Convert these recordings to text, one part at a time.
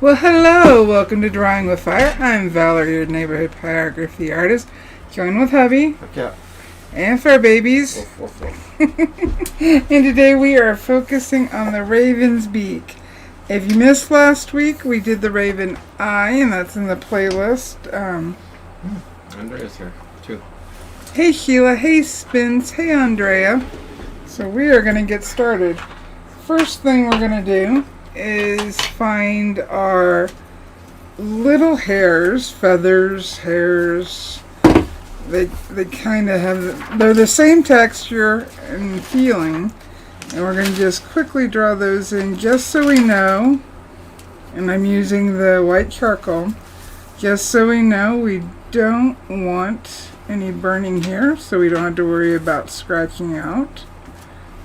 Well, hello! Welcome to Drawing with Fire. I'm Valarie, your neighborhood pyrography artist, joined with hubby and fur babies. Woof, woof. And today we are focusing on the raven's beak. If you missed last week, we did the raven eye, and that's in the playlist. Andrea's here too. Hey Sheila, hey Spins, hey Andrea. So we are going to get started. First thing we're going to do is find our little hairs, feathers, hairs. They kind of have, they're the same texture and feeling, and we're going to just quickly draw those in just so we know, and I'm using the white charcoal, just so we know we don't want any burning here, so we don't have to worry about scratching out.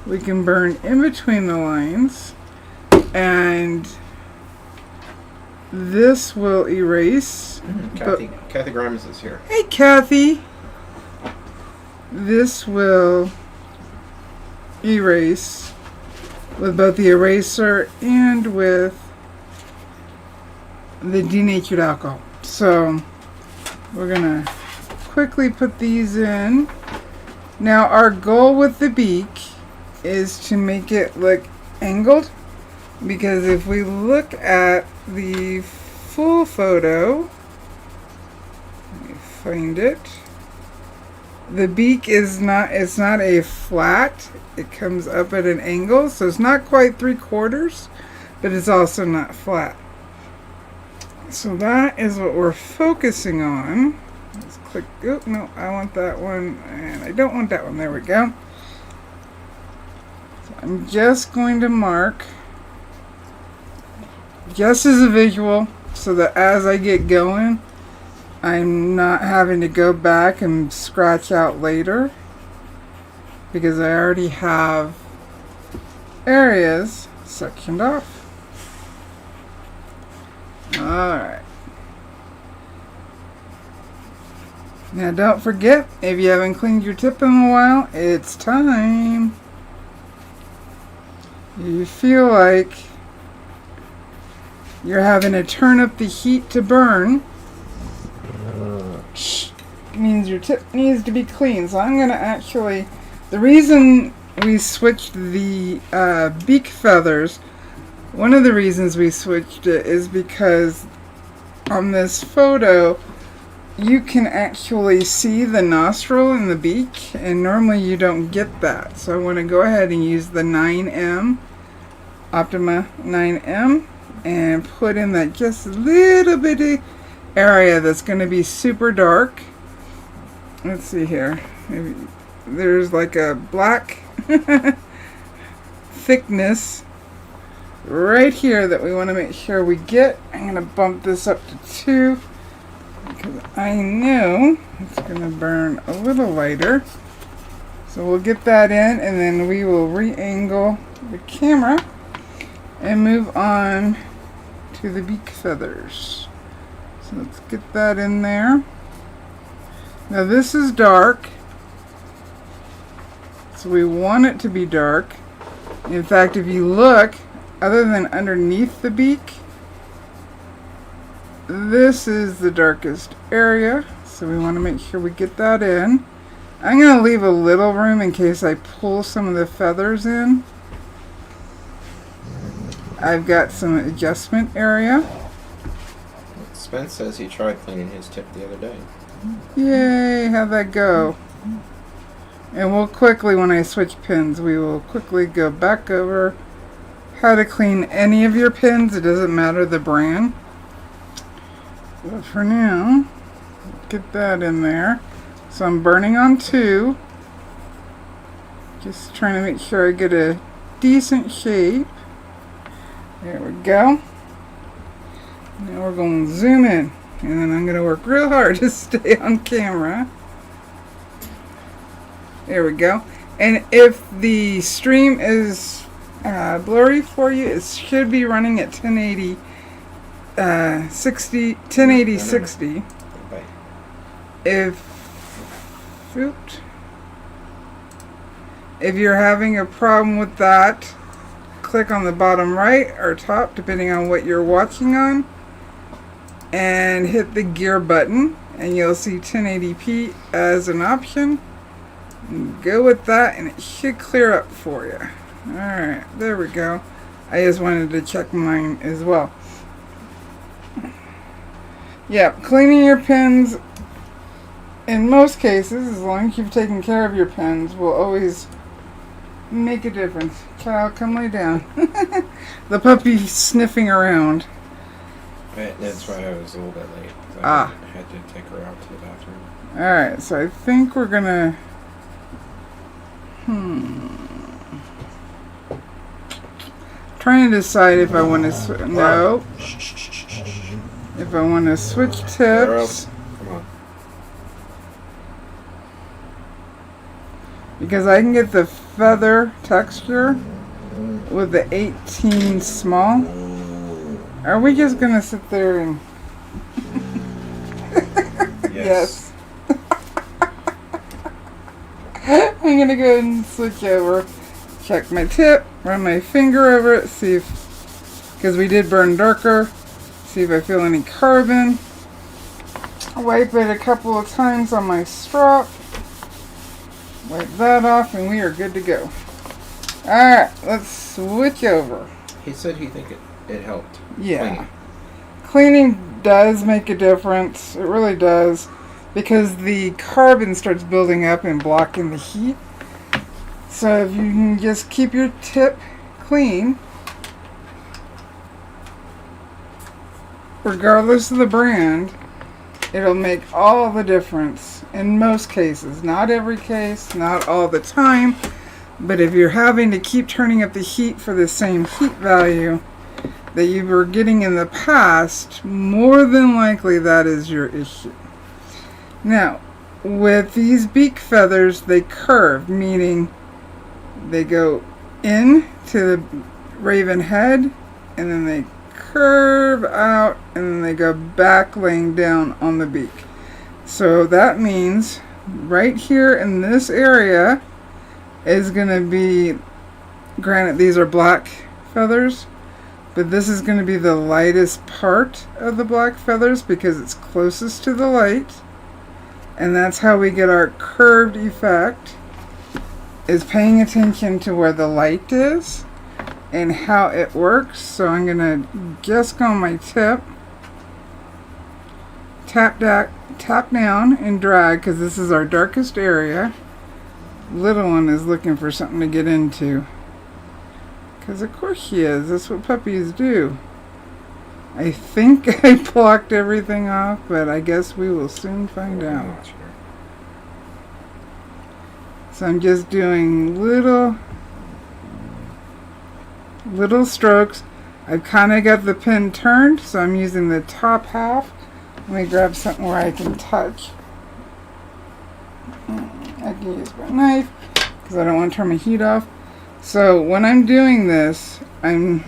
We can burn in between the lines. And this will erase. Kathy Grimes is here. Hey, Kathy. This will erase with both the eraser and with the denatured alcohol. So we're going to quickly put these in. Now our goal with the beak is to make it look angled. Because if we look at the full photo, let me find it. The beak is not, it's not a flat, it comes up at an angle, so it's not quite 3/4, but it's also not flat. So that is what we're focusing on. Let's click, oh no, I want that one, and I don't want that one, there we go. So I'm just going to mark just as a visual, so that as I get going, I'm not having to go back and scratch out later, because I already have areas sectioned off. Alright. Now don't forget, if you haven't cleaned your tip in a while, it's time. You feel like you're having to turn up the heat to burn. It means your tip needs to be clean. So I'm going to actually, the reason we switched the beak feathers, one of the reasons we switched it is because on this photo you can actually see the nostril in the beak, and normally you don't get that. So I want to go ahead and use the 9M, Optima 9M. And put in that just little bitty area that's going to be super dark. Let's see here. Maybe there's like a black thickness right here that we want to make sure we get. I'm going to bump this up to 2 because I know it's going to burn a little lighter. So we'll get that in, and then we will re-angle the camera and move on to the beak feathers. So let's get that in there. Now this is dark, so we want it to be dark. In fact, if you look, other than underneath the beak, this is the darkest area, so we want to make sure we get that in. I'm going to leave a little room in case I pull some of the feathers in. I've got some adjustment area. Spence says he tried cleaning his tip the other day. Yay, how'd that go? And we'll quickly, when I switch pins, we will quickly go back over how to clean any of your pins. It doesn't matter the brand. But for now, get that in there. So I'm burning on 2. Just trying to make sure I get a decent shape. There we go. Now we're going to zoom in, and then I'm going to work real hard to stay on camera. There we go. And if the stream is blurry for you, it should be running at 1080 60. If you're having a problem with that, click on the bottom right or top, depending on what you're watching on, and hit the gear button, and you'll see 1080p as an option. Go with that, and it should clear up for you. Alright, there we go. I just wanted to check mine as well. Yeah, cleaning your pins, in most cases, as long as you've taken care of your pins, will always make a difference. Kyle, come lay down. The puppy's sniffing around. That's why I was a little bit late. I had to take her out to the bathroom. Alright, so I think we're gonna... Trying to decide if I want to no. If I want to switch tips. Come on. Because I can get the feather texture with the 18 small. Are we just gonna sit there and Yes. I'm gonna go ahead and switch over. Check my tip, run my finger over it, see if, because we did burn darker, see if I feel any carbon. Wipe it a couple of times on my strop. Wipe that off, and we are good to go. Alright, let's switch over. He said he think it helped. Yeah. Cleaning does make a difference. It really does. Because the carbon starts building up and blocking the heat. So if you can just keep your tip clean, regardless of the brand, it'll make all the difference in most cases. Not every case, not all the time, but if you're having to keep turning up the heat for the same heat value that you were getting in the past, more than likely that is your issue. Now, with these beak feathers, they curve, meaning they go in to the raven head, and then they curve out, and then they go back laying down on the beak. So that means right here in this area is going to be, granted these are black feathers, but this is going to be the lightest part of the black feathers because it's closest to the light. And that's how we get our curved effect, is paying attention to where the light is and how it works. So I'm going to just go on my tip, tap down and drag, because this is our darkest area. Little one is looking for something to get into. Because of course she is. That's what puppies do. I think I blocked everything off, but I guess we will soon find out. So I'm just doing little strokes. I've kind of got the pin turned, so I'm using the top half. Let me grab something where I can touch. I can use my knife because I don't want to turn my heat off. So when I'm doing this, I'm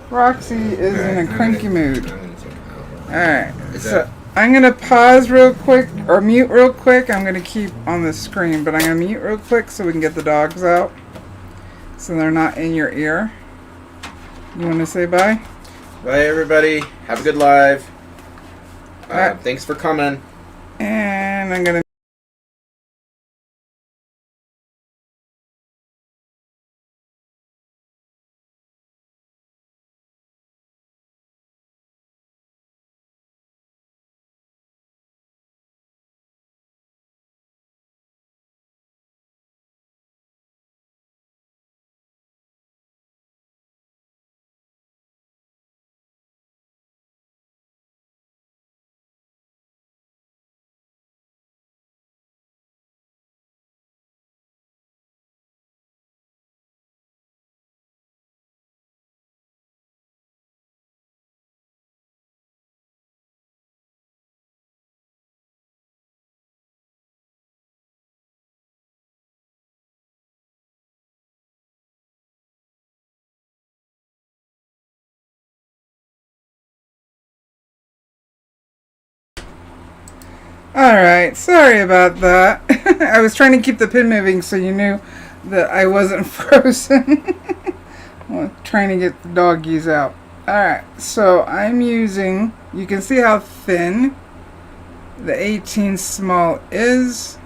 Roxy is in a cranky mood. Alright, so I'm going to pause real quick, or mute real quick. I'm going to keep on the screen, but I'm going to mute real quick so we can get the dogs out, so they're not in your ear. You want to say bye? Bye, everybody. Have a good live. Thanks for coming. And I'm going to Alright, sorry about that. I was trying to keep the pin moving so you knew that I wasn't frozen. I'm trying to get the doggies out. Alright, so I'm using, you can see how thin the 18 small is.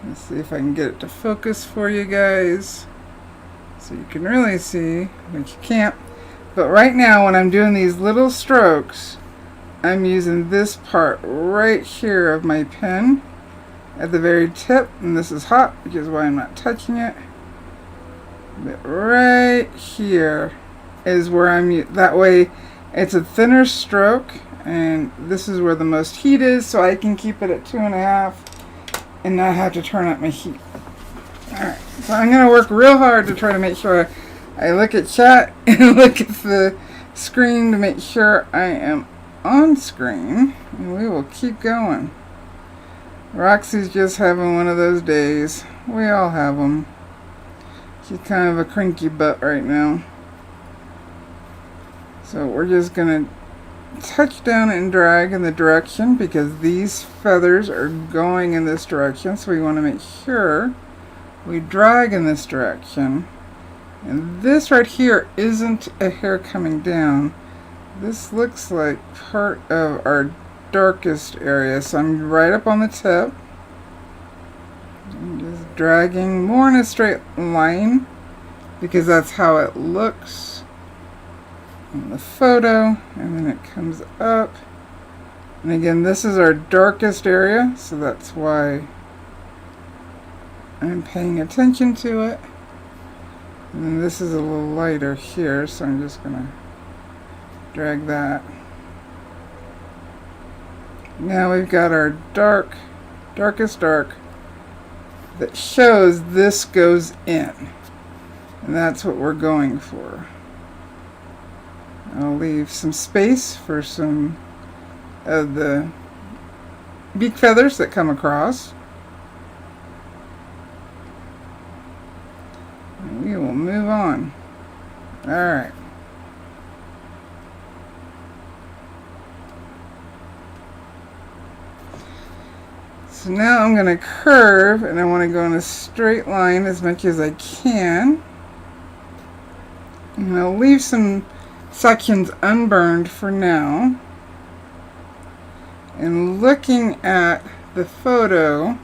Let's see if I can get it to focus for you guys so you can really see, which you can't. But right now when I'm doing these little strokes, I'm using this part right here of my pen at the very tip, and this is hot, which is why I'm not touching it. But right here is where that way it's a thinner stroke, and this is where the most heat is, so I can keep it at 2.5 and not have to turn up my heat. Alright, so I'm going to work real hard to try to make sure I look at chat and look at the screen to make sure I am on screen, and we will keep going. Roxy's just having one of those days. We all have them. She's kind of a cranky butt right now. So we're just going to touch down and drag in the direction because these feathers are going in this direction. So we want to make sure we drag in this direction. And this right here isn't a hair coming down. This looks like part of our darkest area. So I'm right up on the tip. I'm just dragging more in a straight line because that's how it looks in the photo, and then it comes up. And again, this is our darkest area, so that's why I'm paying attention to it. And then this is a little lighter here, so I'm just going to drag that. Now we've got our darkest dark that shows this goes in. And that's what we're going for. I'll leave some space for some of the beak feathers that come across. And we will move on. Alright. So now I'm going to curve, and I want to go in a straight line as much as I can. And I'll leave some sections unburned for now. And looking at the photo,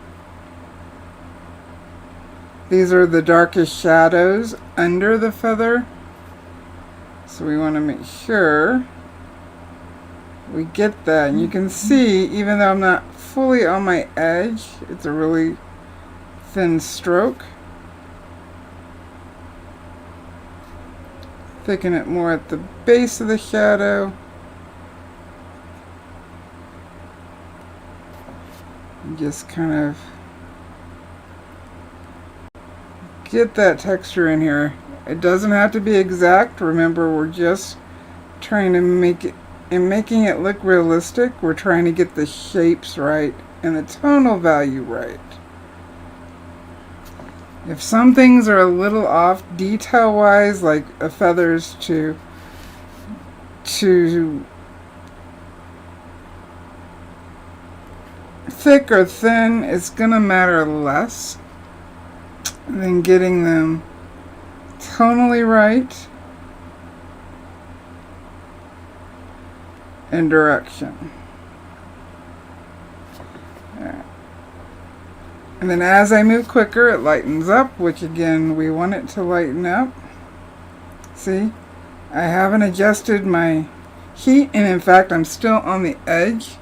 these are the darkest shadows under the feather. So we want to make sure we get that. And you can see, even though I'm not fully on my edge, it's a really thin stroke. Thicken it more at the base of the shadow. And just kind of get that texture in here. It doesn't have to be exact. Remember, we're just trying to make it, in making it look realistic, we're trying to get the shapes right and the tonal value right. If some things are a little off detail wise, like a feathers to thick or thin, it's gonna matter less than getting them tonally right and direction. Alright. And then as I move quicker, it lightens up, which again, we want it to lighten up. See, I haven't adjusted my heat, and in fact, I'm still on the edge,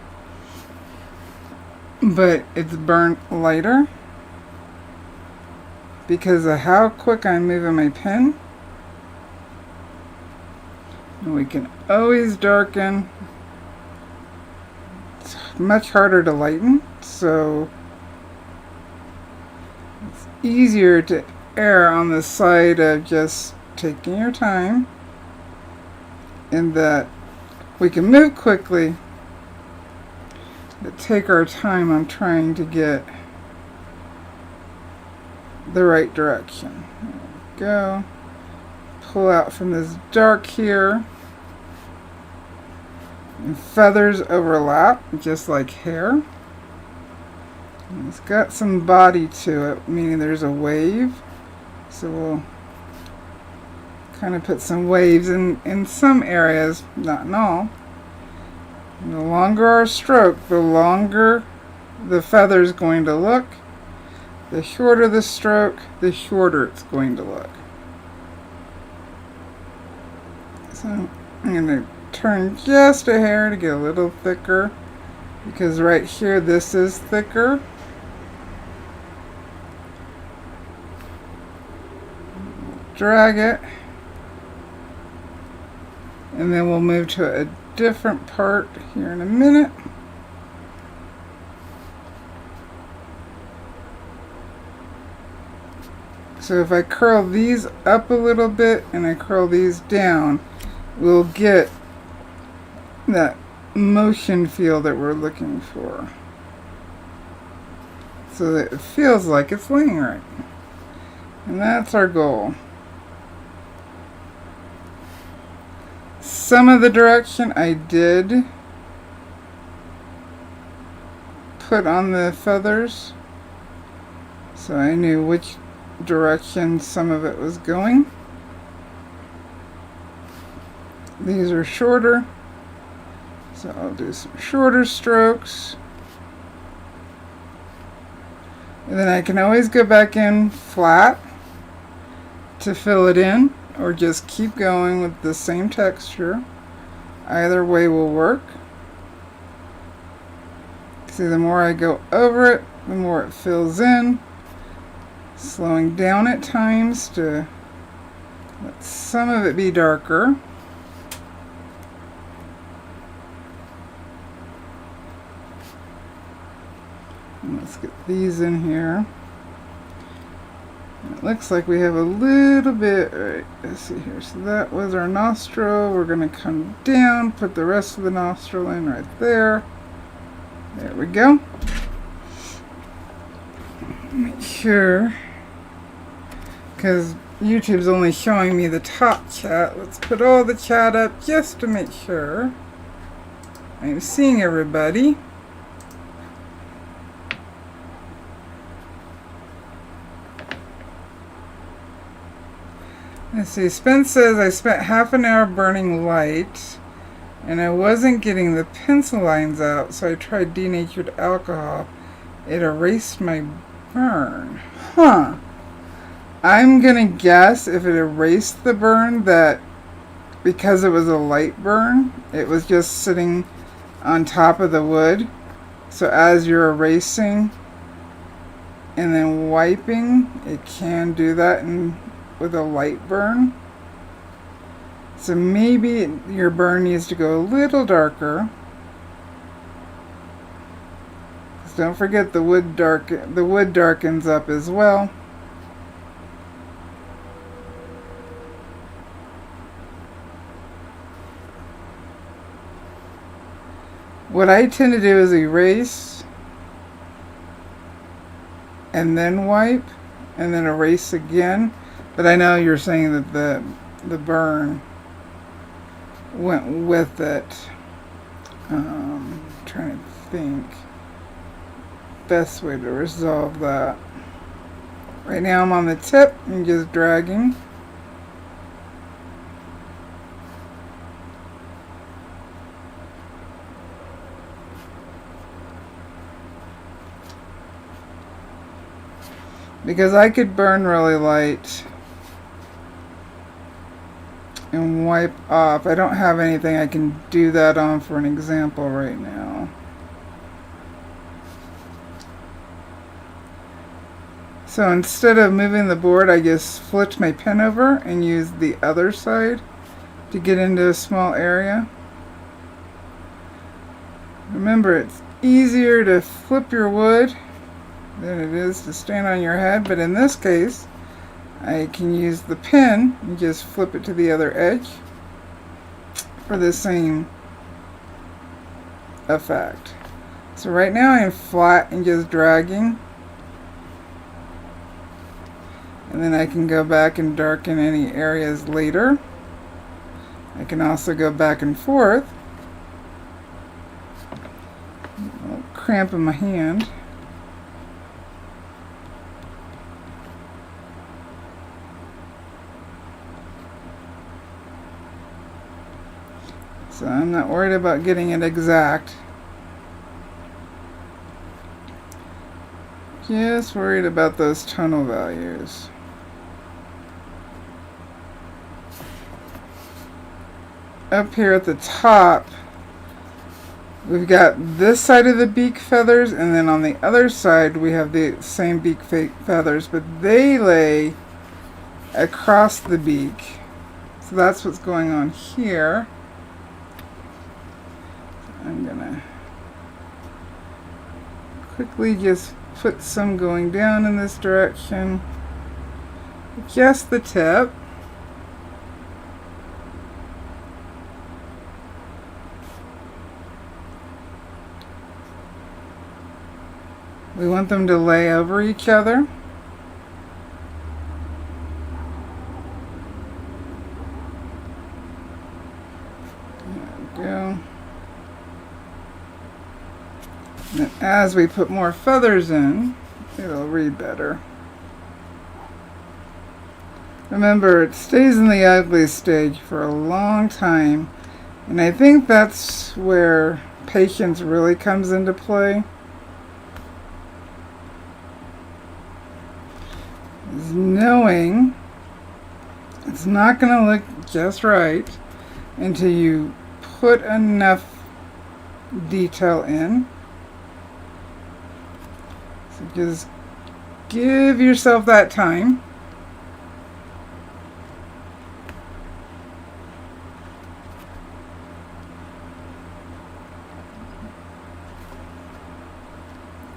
but it's burned lighter because of how quick I'm moving my pen. And we can always darken. It's much harder to lighten, so it's easier to err on the side of just taking your time, in that we can move quickly but take our time on trying to get the right direction. There we go. Pull out from this dark here, and feathers overlap just like hair. And it's got some body to it, meaning there's a wave. So we'll kind of put some waves in some areas, not in all. And the longer our stroke, the longer the feather is going to look. The shorter the stroke, the shorter it's going to look. So I'm going to turn just a hair to get a little thicker, because right here this is thicker. Drag it, and then we'll move to a different part here in a minute. So if I curl these up a little bit and I curl these down, we'll get that motion feel that we're looking for, so that it feels like it's laying right. And that's our goal. Some of the direction I did put on the feathers, so I knew which direction some of it was going. These are shorter, so I'll do some shorter strokes. And then I can always go back in flat to fill it in, or just keep going with the same texture. Either way will work. See, the more I go over it, the more it fills in. Slowing down at times to let some of it be darker. And let's get these in here. It looks like we have a little bit, right, let's see here. So that was our nostril. We're going to come down, put the rest of the nostril in right there. There we go. Make sure, because YouTube's only showing me the top chat. Let's put all the chat up just to make sure I'm seeing everybody. Let's see, Spence says, I spent half an hour burning light and I wasn't getting the pencil lines out, so I tried denatured alcohol. It erased my burn. Huh. I'm gonna guess if it erased the burn that because it was a light burn, it was just sitting on top of the wood. So as you're erasing and then wiping, it can do that with a light burn. So maybe your burn needs to go a little darker. Don't forget the wood darkens up as well. What I tend to do is erase and then wipe and then erase again. But I know you're saying that the burn went with it. Trying to think best way to resolve that. Right now I'm on the tip and just dragging. Because I could burn really light and wipe off. I don't have anything I can do that on for an example right now. So instead of moving the board, I just flipped my pen over and used the other side to get into a small area. Remember, it's easier to flip your wood than it is to stand on your head, but in this case, I can use the pen and just flip it to the other edge for the same effect. So right now I'm flat and just dragging. And then I can go back and darken any areas later. I can also go back and forth. A little cramp in my hand. So I'm not worried about getting it exact. Just worried about those tonal values. Up here at the top, we've got this side of the beak feathers, and then on the other side we have the same beak feathers, but they lay across the beak. So that's what's going on here. I'm gonna quickly just put some going down in this direction. Just the tip. We want them to lay over each other. There we go. And as we put more feathers in, it'll read better. Remember, it stays in the ugly stage for a long time, and I think that's where patience really comes into play. Is knowing it's not going to look just right until you put enough detail in. So just give yourself that time.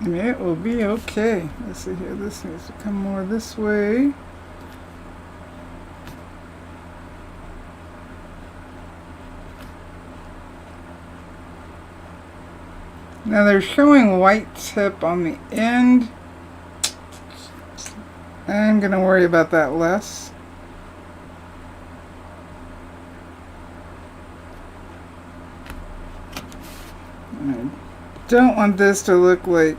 And it will be okay. Let's see here. This needs to come more this way. Now they're showing white tip on the end. I'm going to worry about that less. And I don't want this to look like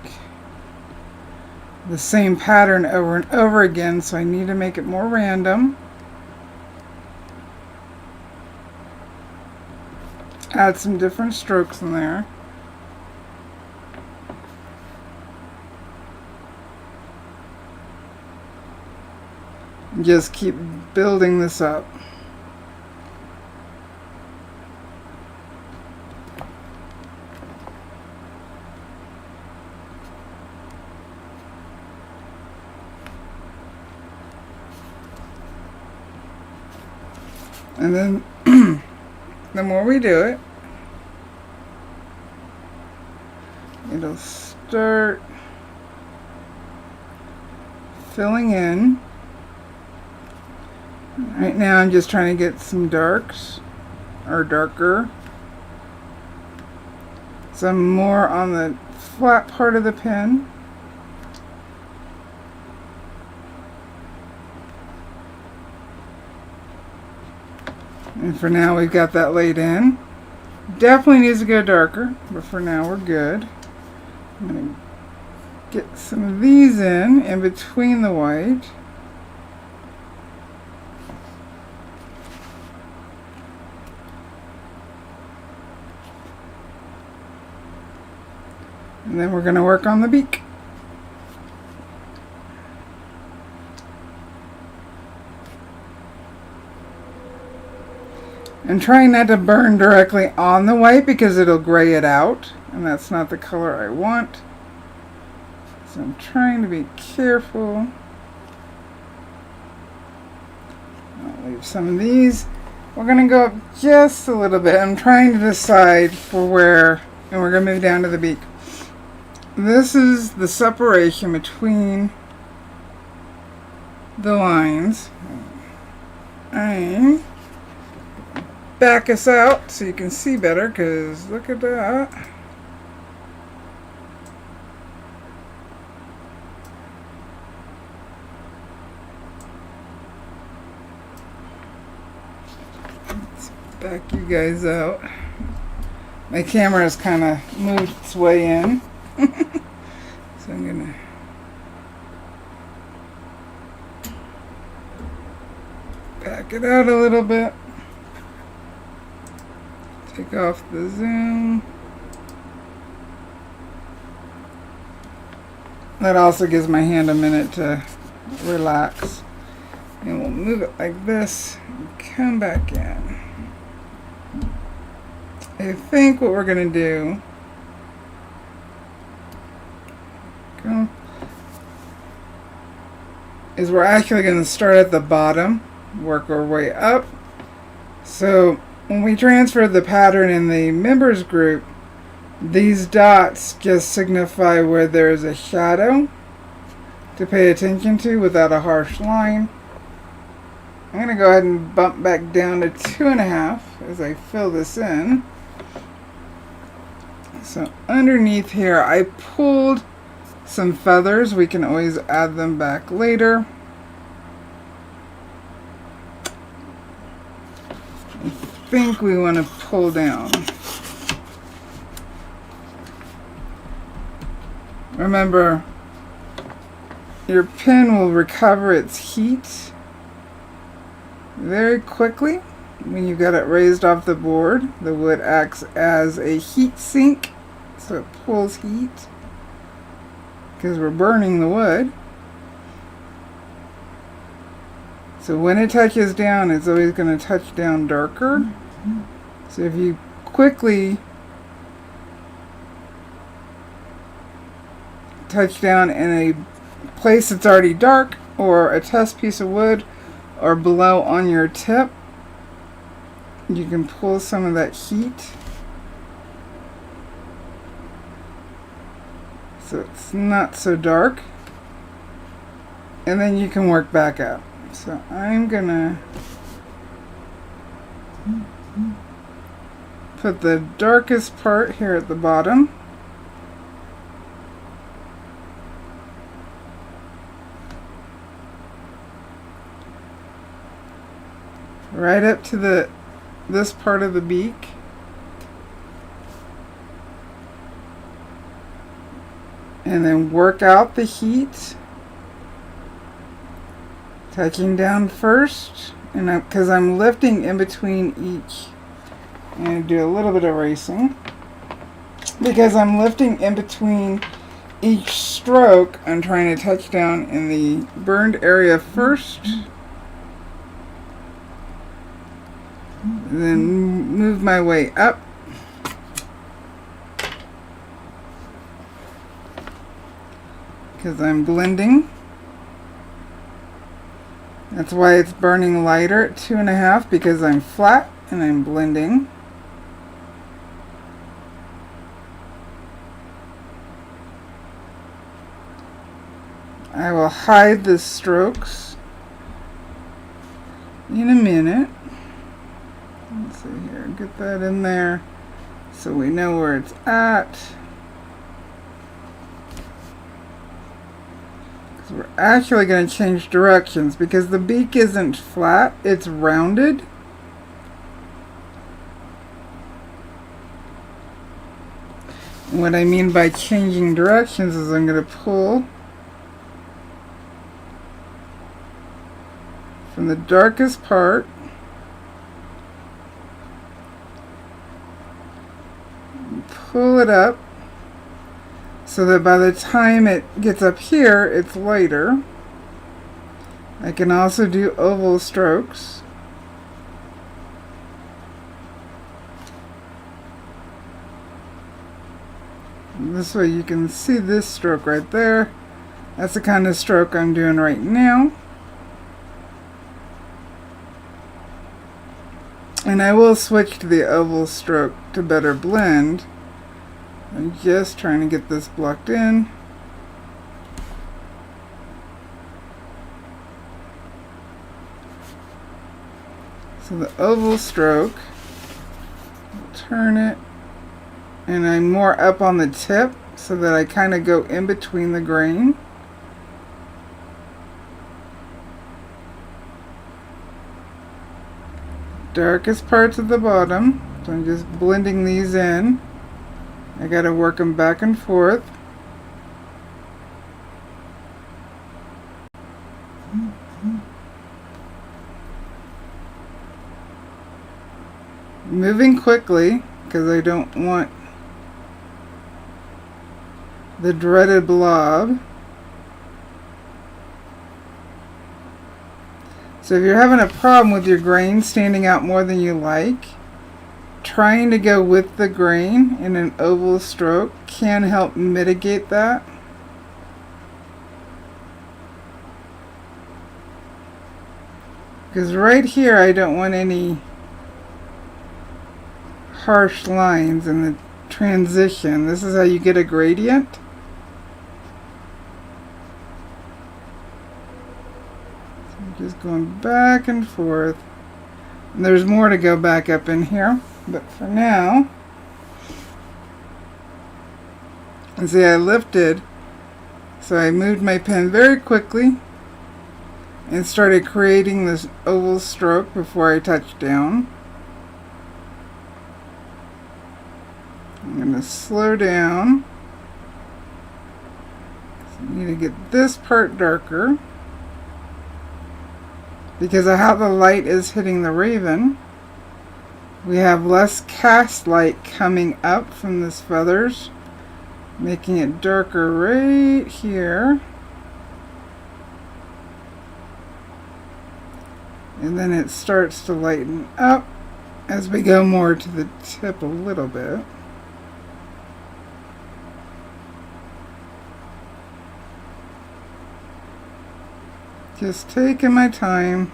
the same pattern over and over again, so I need to make it more random. Add some different strokes in there. Just keep building this up. And then the more we do it, it'll start filling in. Right now I'm just trying to get some darks, or darker. Some more on the flat part of the pen. And for now we've got that laid in. Definitely needs to go darker, but for now we're good. I'm going to get some of these in between the white. And then we're going to work on the beak. And trying not to burn directly on the white because it'll gray it out, and that's not the color I want. So I'm trying to be careful. I'll leave some of these. We're going to go up just a little bit. I'm trying to decide for where, and we're going to move down to the beak. This is the separation between the lines. I back us out so you can see better, because look at that. Let's back you guys out. My camera has kind of moved its way in. So I'm gonna back it out a little bit. Take off the zoom. That also gives my hand a minute to relax. And we'll move it like this and come back in. I think what we're going to do is we're actually going to start at the bottom, work our way up. So when we transfer the pattern in the members group, these dots just signify where there is a shadow to pay attention to without a harsh line. I'm going to go ahead and bump back down to 2.5 as I fill this in. So underneath here I pulled some feathers. We can always add them back later. I think we want to pull down. Remember, your pen will recover its heat very quickly when you got it raised off the board. The wood acts as a heat sink, so it pulls heat because we're burning the wood. So when it touches down, it's always going to touch down darker. So if you quickly touch down in a place that's already dark, or a test piece of wood, or below on your tip, you can pull some of that heat so it's not so dark, and then you can work back up. So I'm gonna put the darkest part here at the bottom. Right up to this part of the beak. And then work out the heat. Touching down first, and because I'm lifting in between each. I'm going to do a little bit of racing. Because I'm lifting in between each stroke, I'm trying to touch down in the burned area first. Then move my way up. Because I'm blending. That's why it's burning lighter at 2.5, because I'm flat and I'm blending. I will hide the strokes in a minute. Let's see here, get that in there so we know where it's at. Because we're actually going to change directions because the beak isn't flat, it's rounded. And what I mean by changing directions is I'm going to pull from the darkest part and pull it up so that by the time it gets up here, it's lighter. I can also do oval strokes. This way you can see this stroke right there. That's the kind of stroke I'm doing right now. And I will switch to the oval stroke to better blend. I'm just trying to get this blocked in. So the oval stroke, turn it, and I'm more up on the tip so that I kind of go in between the grain. Darkest parts at the bottom, so I'm just blending these in. I gotta work them back and forth. moving quickly because I don't want the dreaded blob. So if you're having a problem with your grain standing out more than you like, trying to go with the grain in an oval stroke can help mitigate that. Because right here I don't want any harsh lines in the transition. This is how you get a gradient. So I'm just going back and forth. And there's more to go back up in here, but for now, and see, I lifted, so I moved my pen very quickly and started creating this oval stroke before I touched down. I'm going to slow down. So I need to get this part darker because of how the light is hitting the raven. We have less cast light coming up from this feathers, making it darker right here. And then it starts to lighten up as we go more to the tip a little bit. Just taking my time.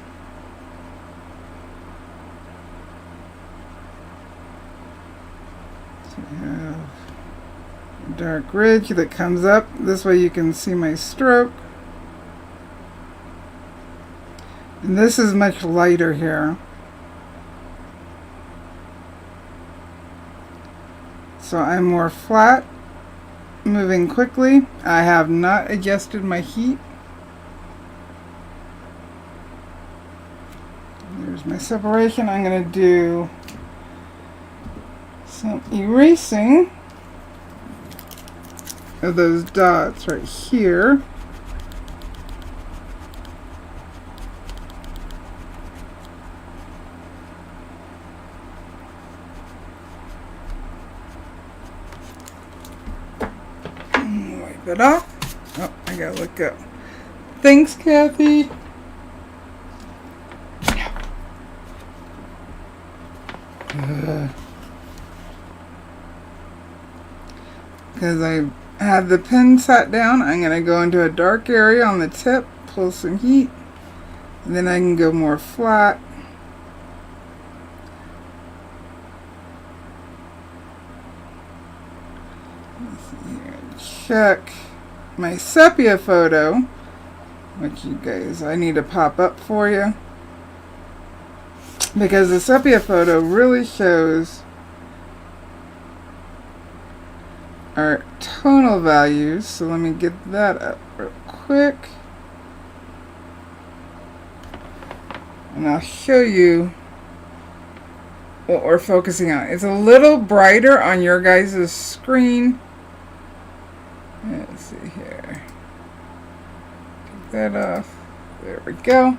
So I have a dark ridge that comes up. This way you can see my stroke. And this is much lighter here. So I'm more flat, moving quickly. I have not adjusted my heat. There's my separation. I'm going to do some erasing of those dots right here. Wipe it off. Oh, I gotta look up. Thanks, Kathy. Because I had the pen sat down, I'm going to go into a dark area on the tip, pull some heat, and then I can go more flat. Let's see here. Check my sepia photo, which you guys, I need to pop up for you. Because the sepia photo really shows our tonal values. So let me get that up real quick. And I'll show you what we're focusing on. It's a little brighter on your guys' screen. Let's see here. Take that off. There we go.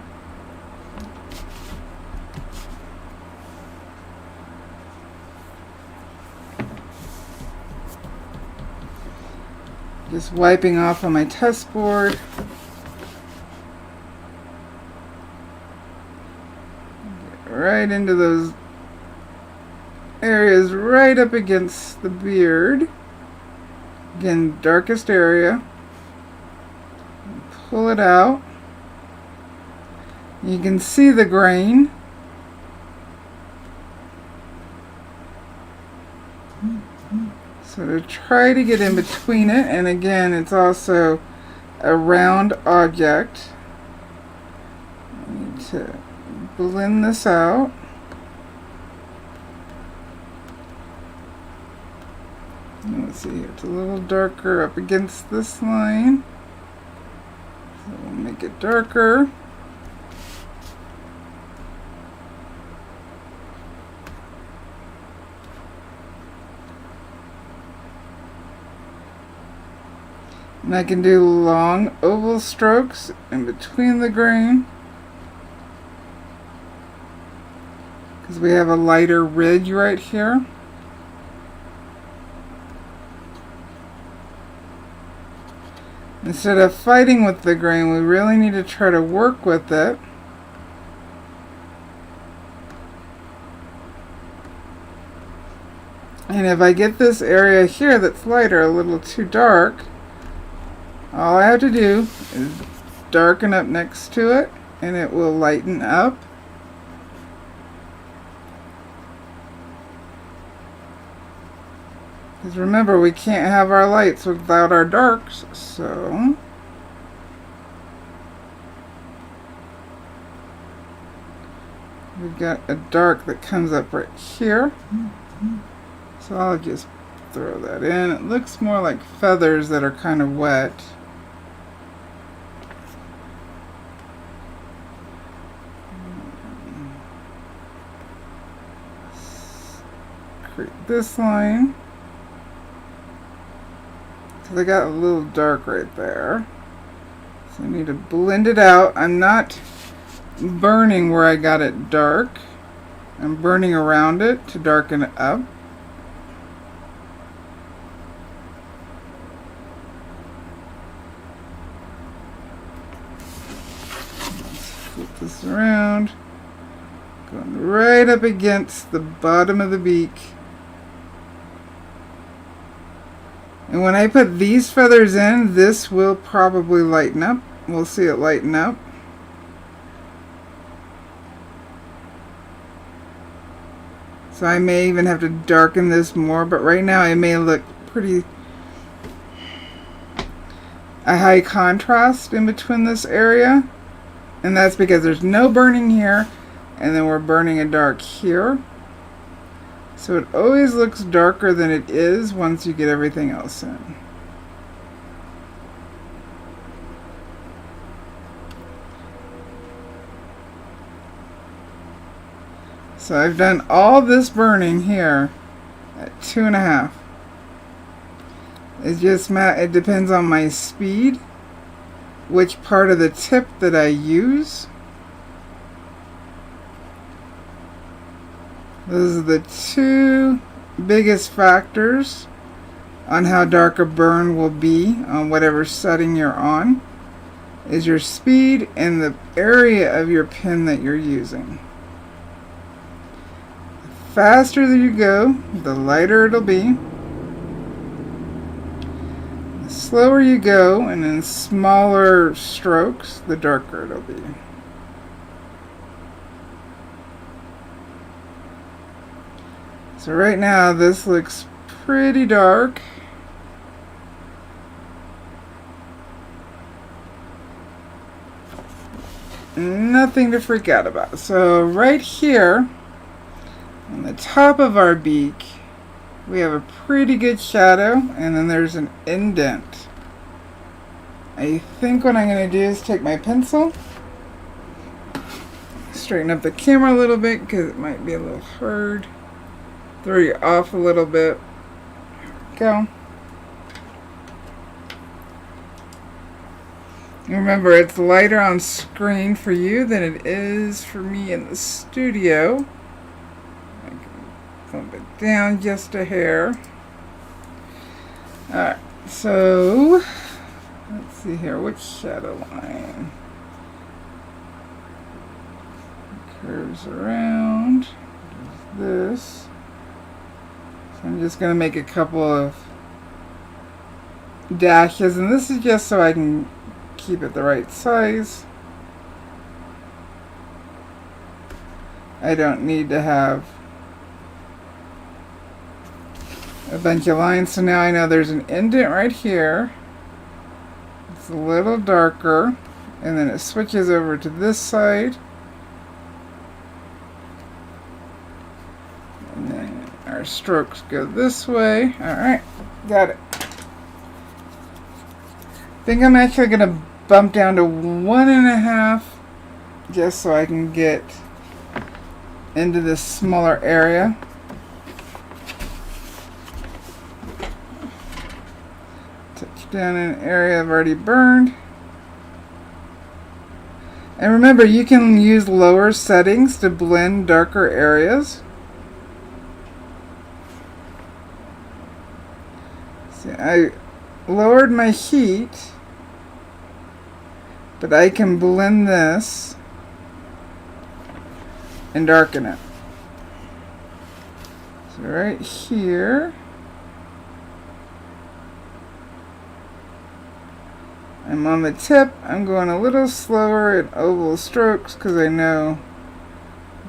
Just wiping off on my test board. Get right into those areas right up against the beard. Again, darkest area. Pull it out. You can see the grain. So to try to get in between it, and again, it's also a round object. I need to blend this out. Let's see, it's a little darker up against this line. So we'll make it darker. And I can do long oval strokes in between the grain. because we have a lighter ridge right here. Instead of fighting with the grain, we really need to try to work with it. And if I get this area here that's lighter a little too dark, all I have to do is darken up next to it and it will lighten up. Because remember, we can't have our lights without our darks, so we've got a dark that comes up right here. So I'll just throw that in. It looks more like feathers that are kind of wet. Create this line. Because I got a little dark right there. So I need to blend it out. I'm not burning where I got it dark. I'm burning around it to darken it up. Flip this around. Going right up against the bottom of the beak. And when I put these feathers in, this will probably lighten up. We'll see it lighten up. So I may even have to darken this more, but right now it may look pretty a high contrast in between this area. And that's because there's no burning here, and then we're burning a dark here. So it always looks darker than it is once you get everything else in. So I've done all this burning here at 2.5. It depends on my speed, which part of the tip that I use. Those are the two biggest factors on how dark a burn will be on whatever setting you're on, is your speed and the area of your pin that you're using. The faster that you go, the lighter it'll be. The slower you go and in smaller strokes, the darker it'll be. So right now this looks pretty dark. Nothing to freak out about. So right here on the top of our beak we have a pretty good shadow, and then there's an indent. I think what I'm going to do is take my pencil, straighten up the camera a little bit because it might be a little hard. Throw you off a little bit. There we go. Remember, it's lighter on screen for you than it is for me in the studio. I can bump it down just a hair. Alright, so let's see here, which shadow line? Curves around. There's this. So I'm just going to make a couple of dashes, and this is just so I can keep it the right size. I don't need to have a bunch of lines. So now I know there's an indent right here. It's a little darker, and then it switches over to this side. And then our strokes go this way. Alright, got it. I think I'm actually going to bump down to 1.5 just so I can get into this smaller area. Touch down in an area I've already burned. And remember, you can use lower settings to blend darker areas. See, I lowered my heat, but I can blend this and darken it. So right here, I'm on the tip. I'm going a little slower at oval strokes because I know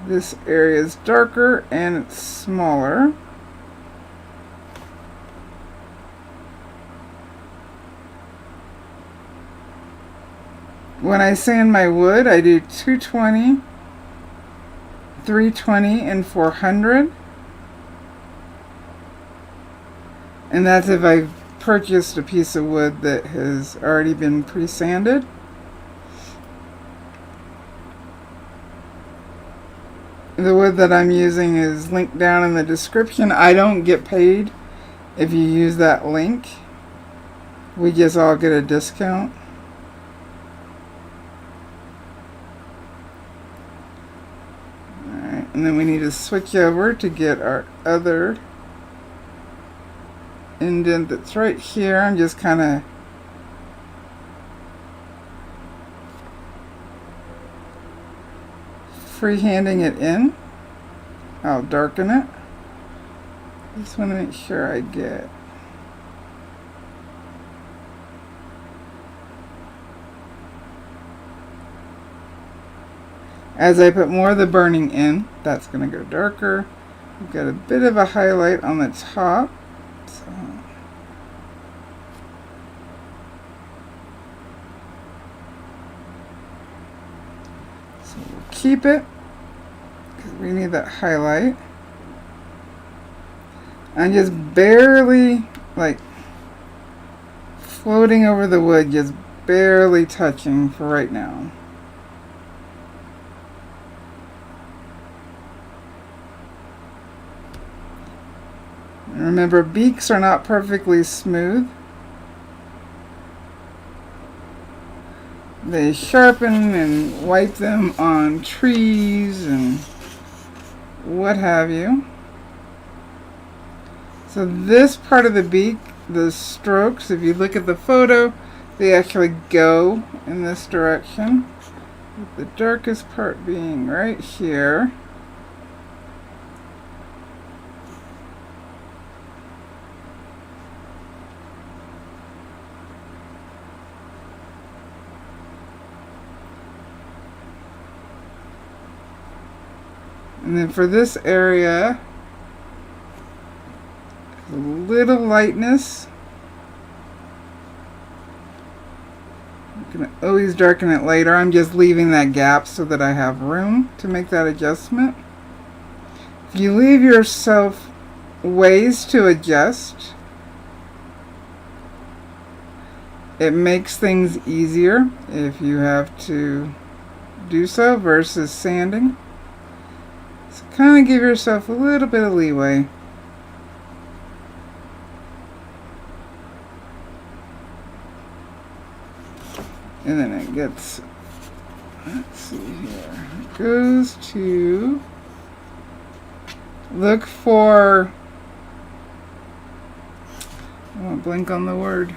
this area is darker and it's smaller. When I sand my wood, I do 220, 320, and 400. And that's if I've purchased a piece of wood that has already been pre-sanded. The wood that I'm using is linked down in the description. I don't get paid if you use that link. We just all get a discount. Alright, and then we need to switch over to get our other indent that's right here. I'm just kind of freehanding it in. I'll darken it. Just want to make sure I get as I put more of the burning in, that's going to go darker. We've got a bit of a highlight on the top. So we'll keep it because we need that highlight. I'm just barely like floating over the wood, just barely touching for right now. And remember, beaks are not perfectly smooth. They sharpen and wipe them on trees and what have you. So this part of the beak, the strokes, if you look at the photo, they actually go in this direction. With the darkest part being right here. And then for this area, a little lightness. I'm going to always darken it later. I'm just leaving that gap so that I have room to make that adjustment. If you leave yourself ways to adjust, it makes things easier if you have to do so versus sanding. So kind of give yourself a little bit of leeway. And then it gets, let's see here, it goes to look for, I won't blink on the word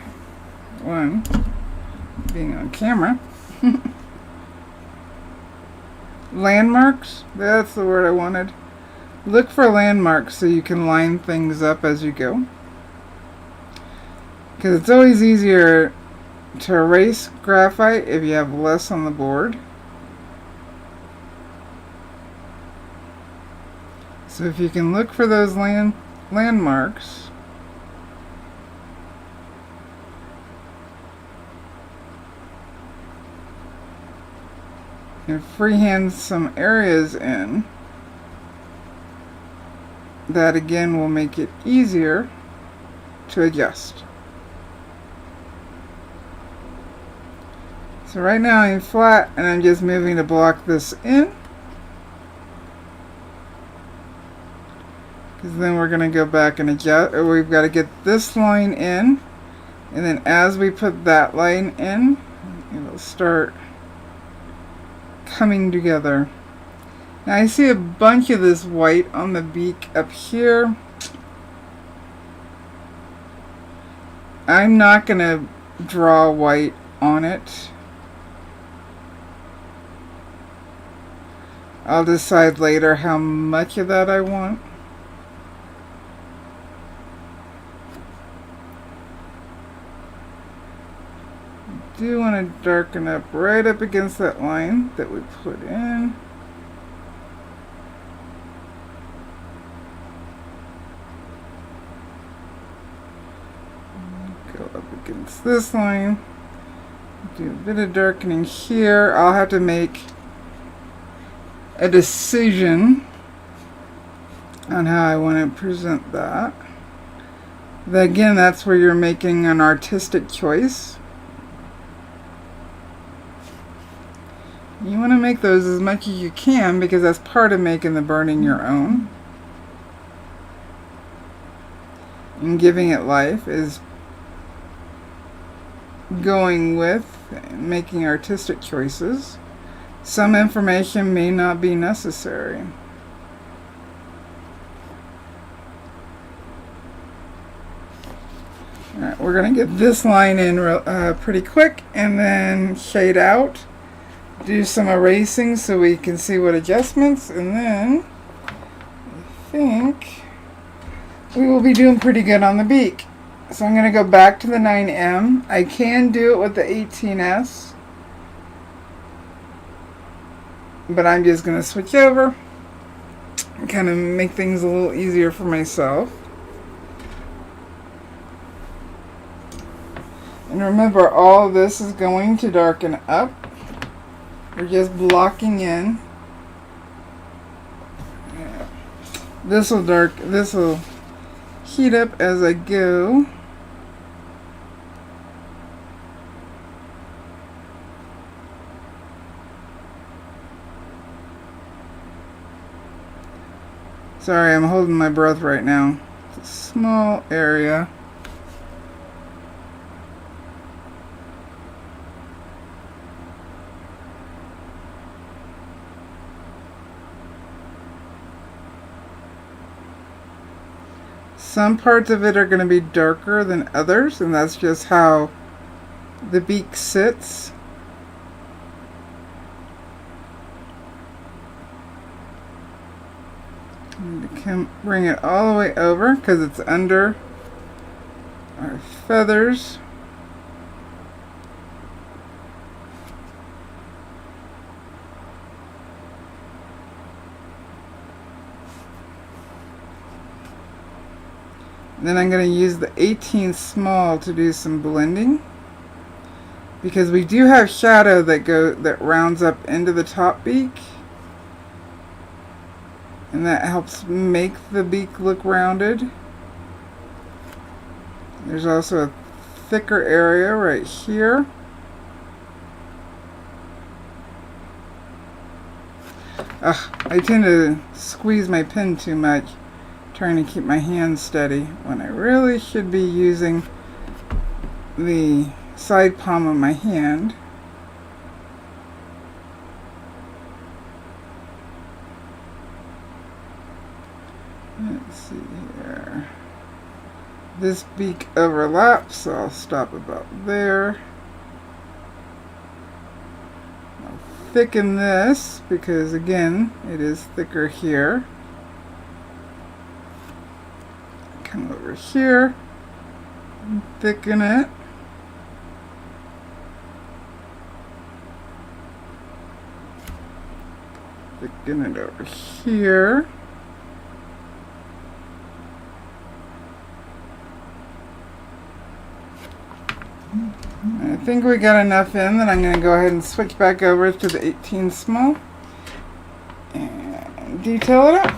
one, being on camera. Landmarks, that's the word I wanted. Look for landmarks so you can line things up as you go. Because it's always easier to erase graphite if you have less on the board. So if you can look for those landmarks, and freehand some areas in, that again will make it easier to adjust. So right now I'm flat and I'm just moving to block this in. Because then we're going to go back and adjust, or we've got to get this line in. And then as we put that line in, it'll start coming together. Now I see a bunch of this white on the beak up here. I'm not going to draw white on it. I'll decide later how much of that I want. I do want to darken up right up against that line that we put in. Go up against this line. Do a bit of darkening here. I'll have to make a decision on how I want to present that. But again, that's where you're making an artistic choice. You want to make those as much as you can because that's part of making the burning your own. And giving it life is going with making artistic choices. Some information may not be necessary. Alright, we're going to get this line in pretty quick and then shade out. Do some erasing so we can see what adjustments, and then I think we will be doing pretty good on the beak. So I'm going to go back to the 9M. I can do it with the 18S. But I'm just going to switch over and kind of make things a little easier for myself. And remember, all of this is going to darken up. We're just blocking in. Yeah. This will heat up as I go. Sorry, I'm holding my breath right now. It's a small area. Some parts of it are going to be darker than others, and that's just how the beak sits. Bring it all the way over because it's under our feathers. Then I'm going to use the 18 small to do some blending because we do have shadow that rounds up into the top beak. And that helps make the beak look rounded. There's also a thicker area right here. I tend to squeeze my pen too much, trying to keep my hand steady, when I really should be using the side palm of my hand. Let's see here. This beak overlaps, so I'll stop about there. I'll thicken this because, again, it is thicker here. Come over here and thicken it. Thicken it over here. I think we got enough in that I'm going to go ahead and switch back over to the 18 small and detail it up.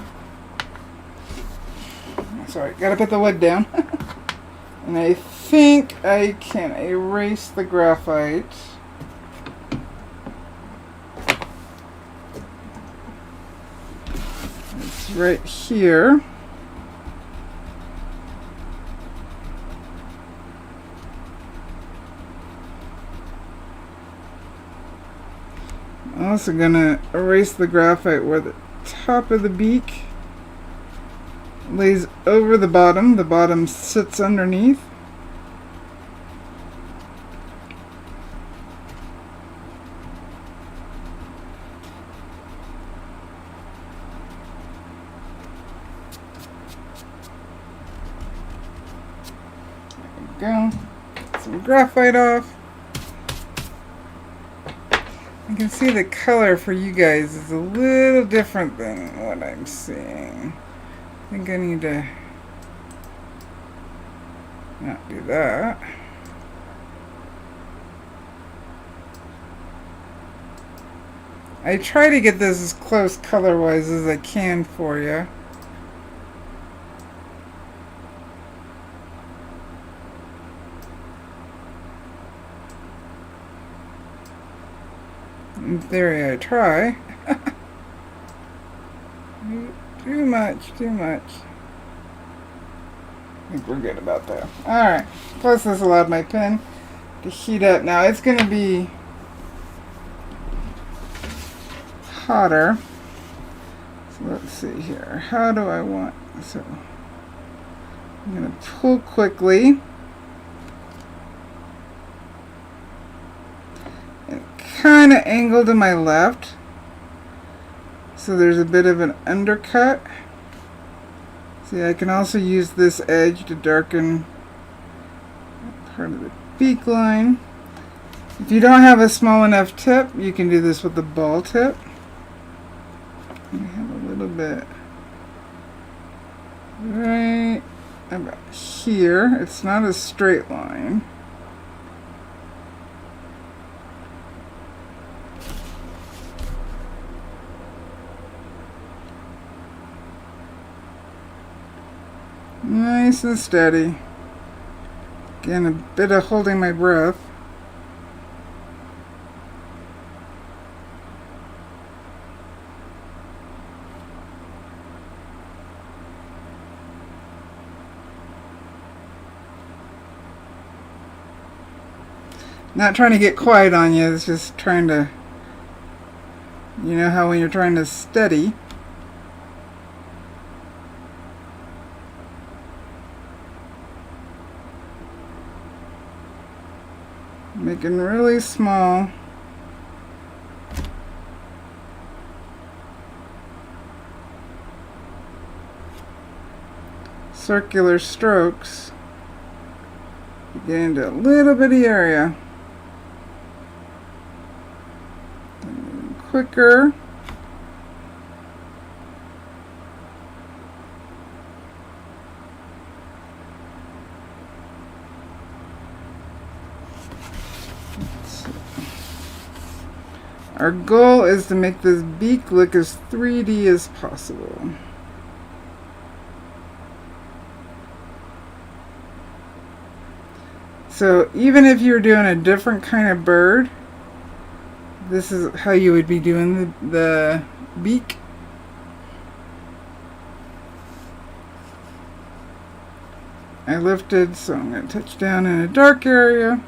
Sorry, gotta put the wood down. And I think I can erase the graphite. It's right here. I'm also going to erase the graphite where the top of the beak lays over the bottom sits underneath. There we go. Get some graphite off. You can see the color for you guys is a little different than what I'm seeing. I think I need to not do that. I try to get this as close color-wise as I can for you. In theory, I try. Too much. I think we're good about that. Alright. Plus, this allowed my pen to heat up. Now, it's going to be hotter. So, let's see here. How do I want... So, I'm going to pull quickly. Kind of angle to my left, so there's a bit of an undercut. See, I can also use this edge to darken part of the beak line. If you don't have a small enough tip, you can do this with the ball tip. I have a little bit right about here. It's not a straight line. Nice and steady. Again, a bit of holding my breath. Not trying to get quiet on you, it's just trying to, you know how when you're trying to steady. Making really small circular strokes to get into a little bitty area. And quicker. Our goal is to make this beak look as 3D as possible. So even if you're doing a different kind of bird, this is how you would be doing the beak. I lifted, so I'm going to touch down in a dark area.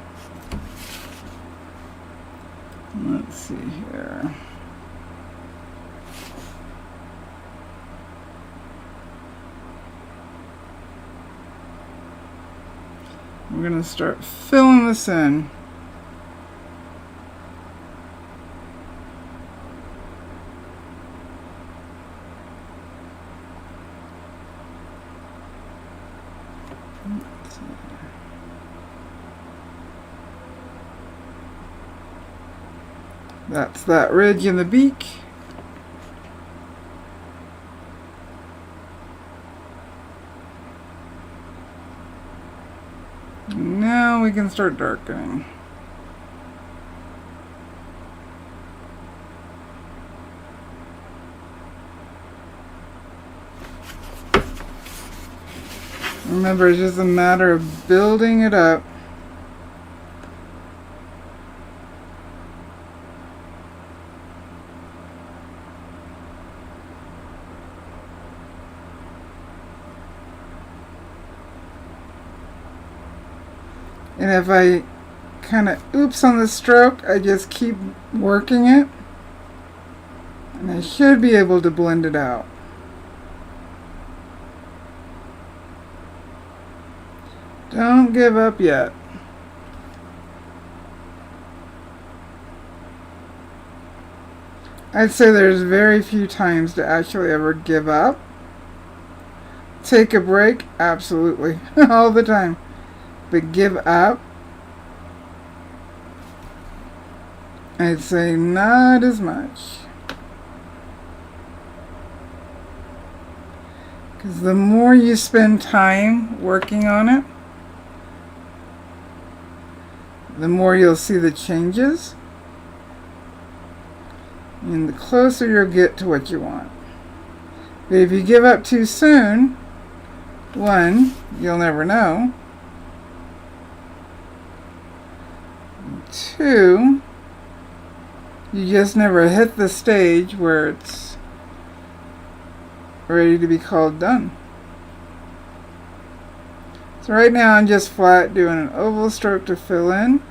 Let's see here. We're going to start filling this in. That's that ridge in the beak. Now we can start darkening. Remember, it's just a matter of building it up. And if I kind of oops on the stroke, I just keep working it. And I should be able to blend it out. Don't give up yet. I'd say there's very few times to actually ever give up. Take a break, absolutely, all the time. But give up, I'd say not as much. Because the more you spend time working on it, the more you'll see the changes. And the closer you'll get to what you want. But if you give up too soon, one, you'll never know. Two, you just never hit the stage where it's ready to be called done. So right now I'm just flat doing an oval stroke to fill in.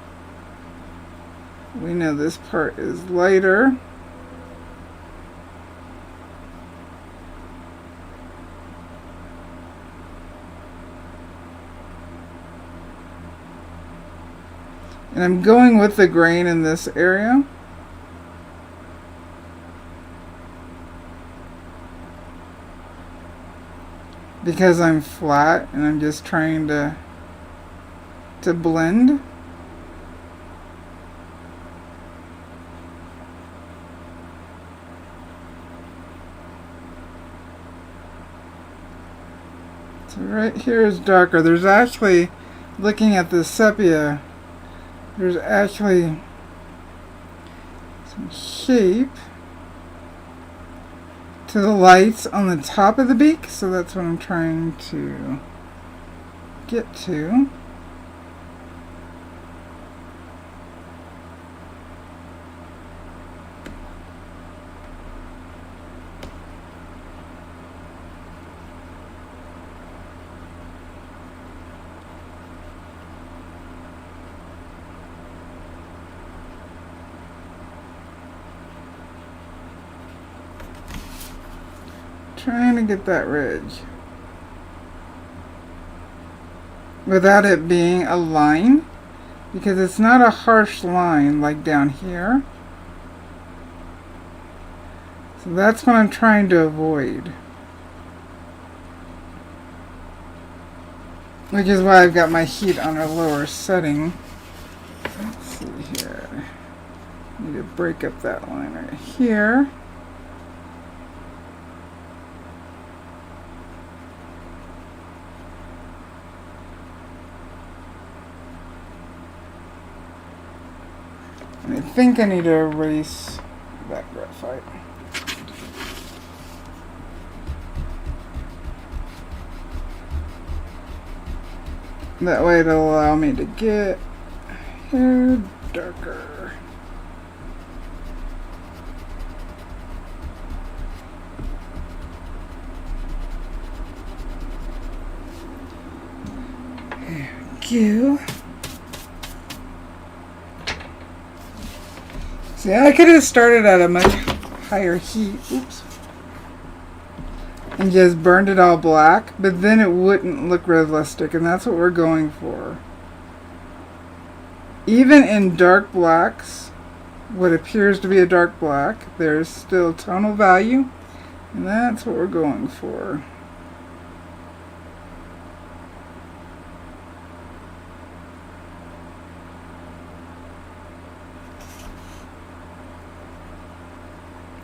We know this part is lighter. And I'm going with the grain in this area. Because I'm flat and I'm just trying to blend. So right here is darker. There's actually, looking at the sepia, there's actually some shape to the lights on the top of the beak, so that's what I'm trying to get to. Trying to get that ridge without it being a line, because it's not a harsh line like down here. So that's what I'm trying to avoid, which is why I've got my heat on a lower setting. Let's see here. Need to break up that line right here. I think I need to erase that graphite. That way it'll allow me to get hair darker. There we go. See, I could have started at a much higher heat, oops, and just burned it all black, but then it wouldn't look realistic, and that's what we're going for. Even in dark blacks, what appears to be a dark black, there's still tonal value, and that's what we're going for.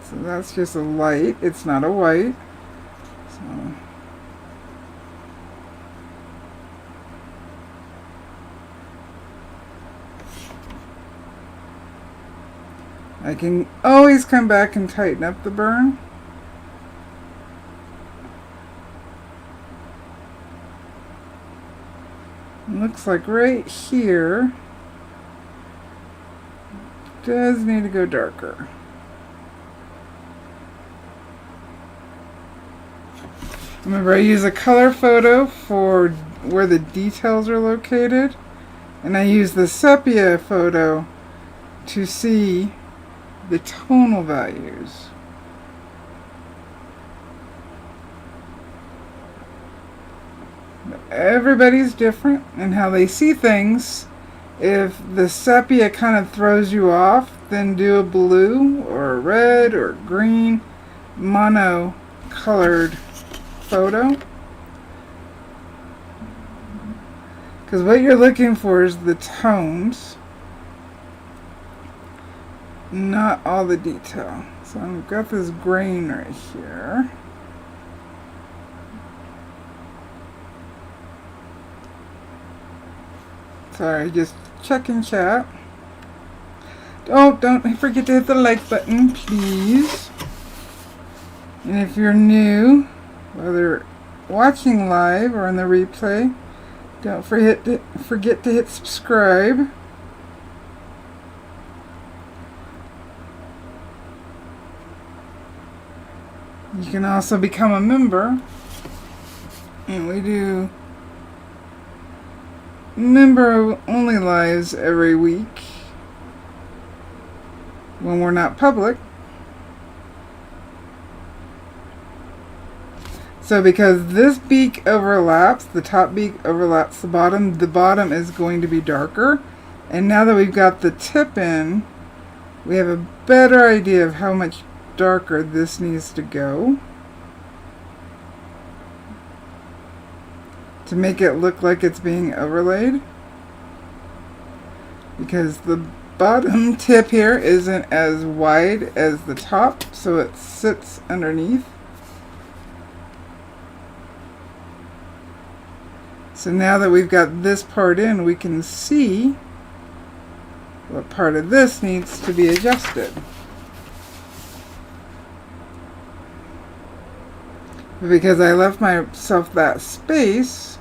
So that's just a light, it's not a white. So I can always come back and tighten up the burn. It looks like right here does need to go darker. Remember, I use a color photo for where the details are located, and I use the sepia photo to see the tonal values. everybody's different in how they see things. If the sepia kind of throws you off, then do a blue or a red or green mono-colored photo. Because what you're looking for is the tones, not all the detail. So I've got this grain right here. Sorry, just checking chat. Oh, don't forget to hit the like button, please. And if you're new, whether watching live or on the replay, don't forget to hit subscribe. You can also become a member, and we do member only lives every week when we're not public. So because this beak overlaps, the top beak overlaps the bottom is going to be darker. And now that we've got the tip in, we have a better idea of how much darker this needs to go to make it look like it's being overlaid. Because the bottom tip here isn't as wide as the top, so it sits underneath. So now that we've got this part in, we can see what part of this needs to be adjusted. Because I left myself that space,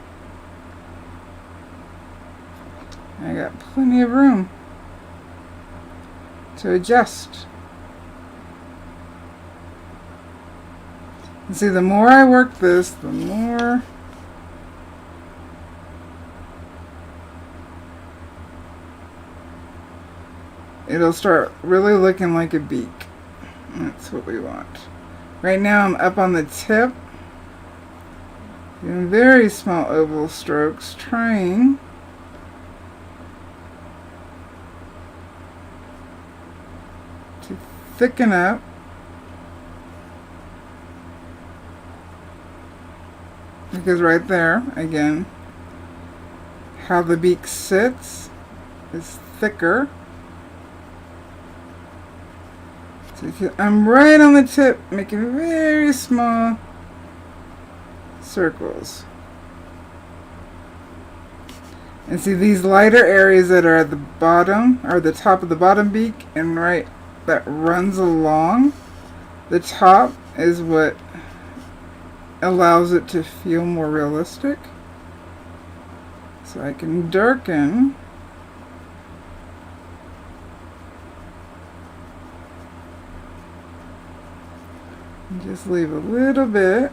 I got plenty of room to adjust. And see, the more I work this, the more it'll start really looking like a beak. That's what we want. Right now I'm up on the tip, doing very small oval strokes, trying to thicken up because right there, again, how the beak sits is thicker. So I'm right on the tip, making very small circles. And see these lighter areas that are at the bottom, or the top of the bottom beak, and right that runs along the top is what allows it to feel more realistic. So I can darken and just leave a little bit.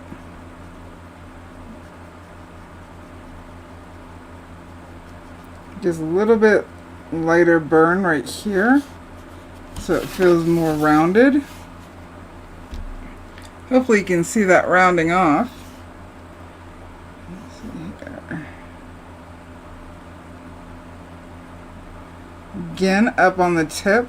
Just a little bit lighter burn right here so it feels more rounded. Hopefully you can see that rounding off. Let's see here. Again, up on the tip.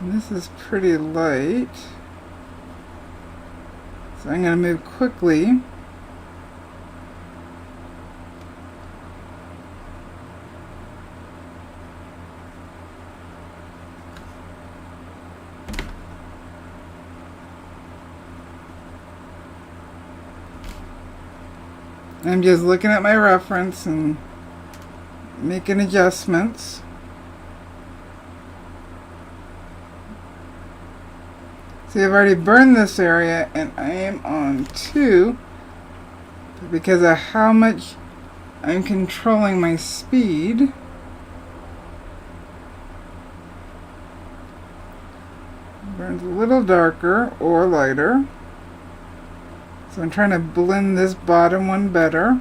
And this is pretty light. So I'm going to move quickly. I'm just looking at my reference and making adjustments. See, I've already burned this area and I am on 2 because of how much I'm controlling my speed. Burns a little darker or lighter. So I'm trying to blend this bottom one better.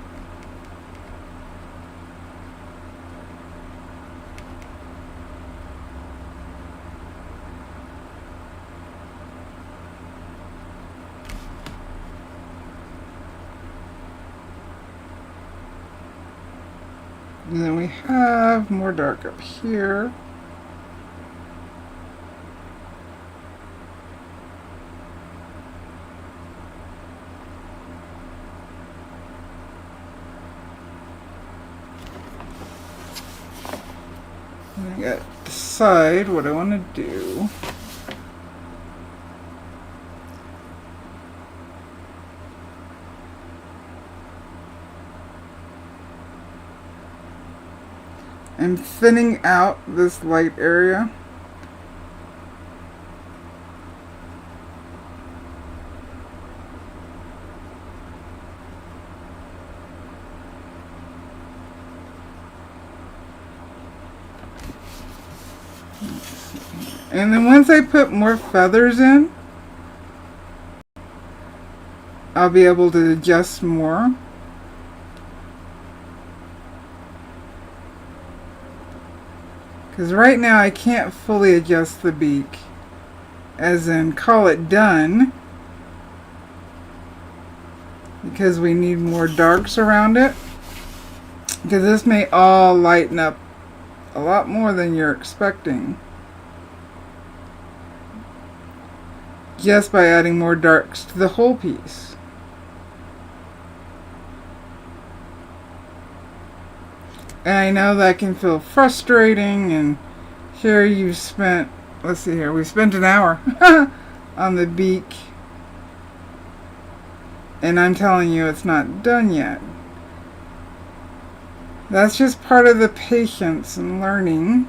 And then we have more dark up here. And I got to decide what I want to do. I'm thinning out this light area. And then once I put more feathers in, I'll be able to adjust more. Because right now I can't fully adjust the beak, as in call it done, because we need more darks around it. Because this may all lighten up a lot more than you're expecting, just by adding more darks to the whole piece. And I know that can feel frustrating, and here you've spent, let's see here, we spent an hour on the beak, and I'm telling you it's not done yet. That's just part of the patience and learning.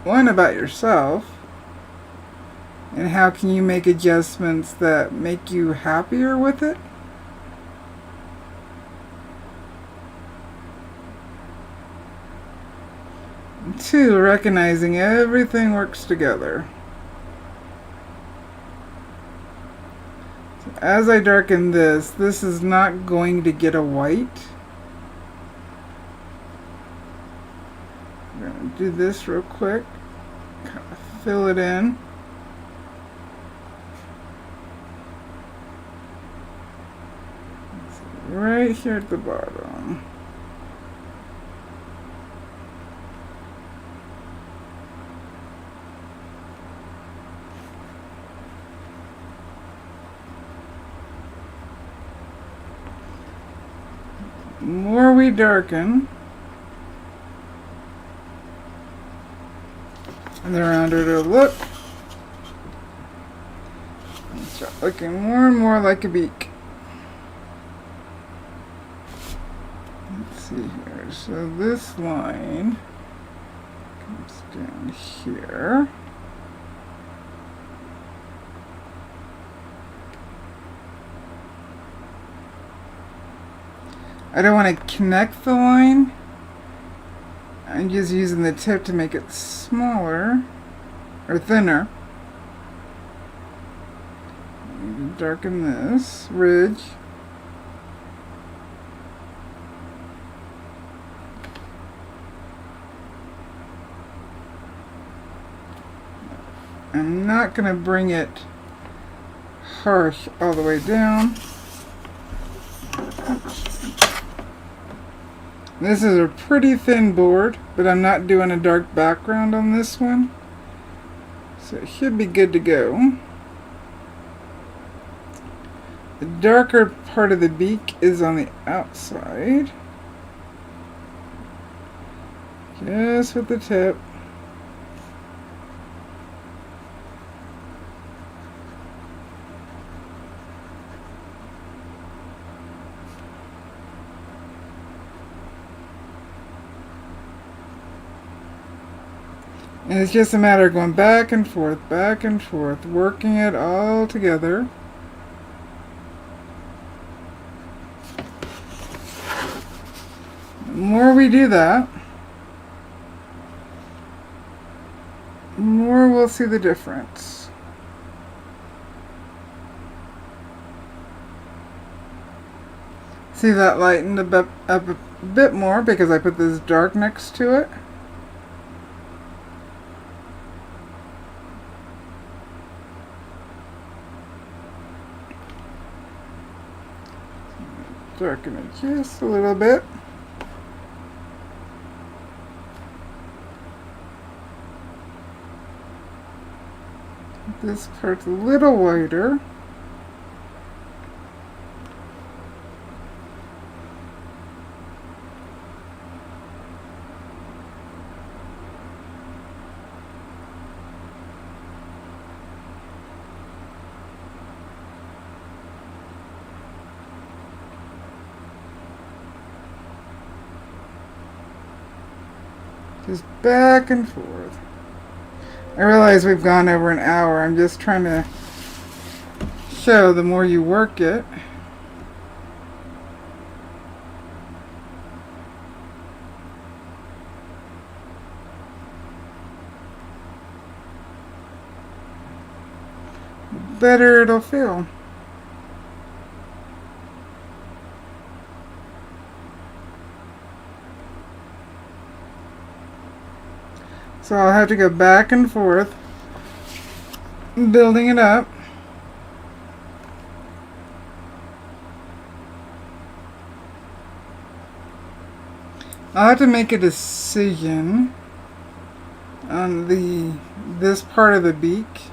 One, about yourself, and how can you make adjustments that make you happier with it. Two, recognizing everything works together. So as I darken this is not going to get a white. I'm going to do this real quick. Kind of fill it in. Right here at the bottom. The more we darken, and the rounder it'll look. And start looking more and more like a beak. Let's see here. So this line comes down here. I don't want to connect the line. I'm just using the tip to make it smaller or thinner. Darken this ridge. I'm not going to bring it harsh all the way down. This is a pretty thin board, but I'm not doing a dark background on this one, so it should be good to go. The darker part of the beak is on the outside, just with the tip. And it's just a matter of going back and forth, working it all together. The more we do that, the more we'll see the difference. See that lightened up a bit more because I put this dark next to it. Darken it just a little bit. this part's a little wider. Just back and forth. I realize we've gone over an hour. I'm just trying to show the more you work it, the better it'll feel. So I'll have to go back and forth, building it up. I'll have to make a decision on this part of the beak.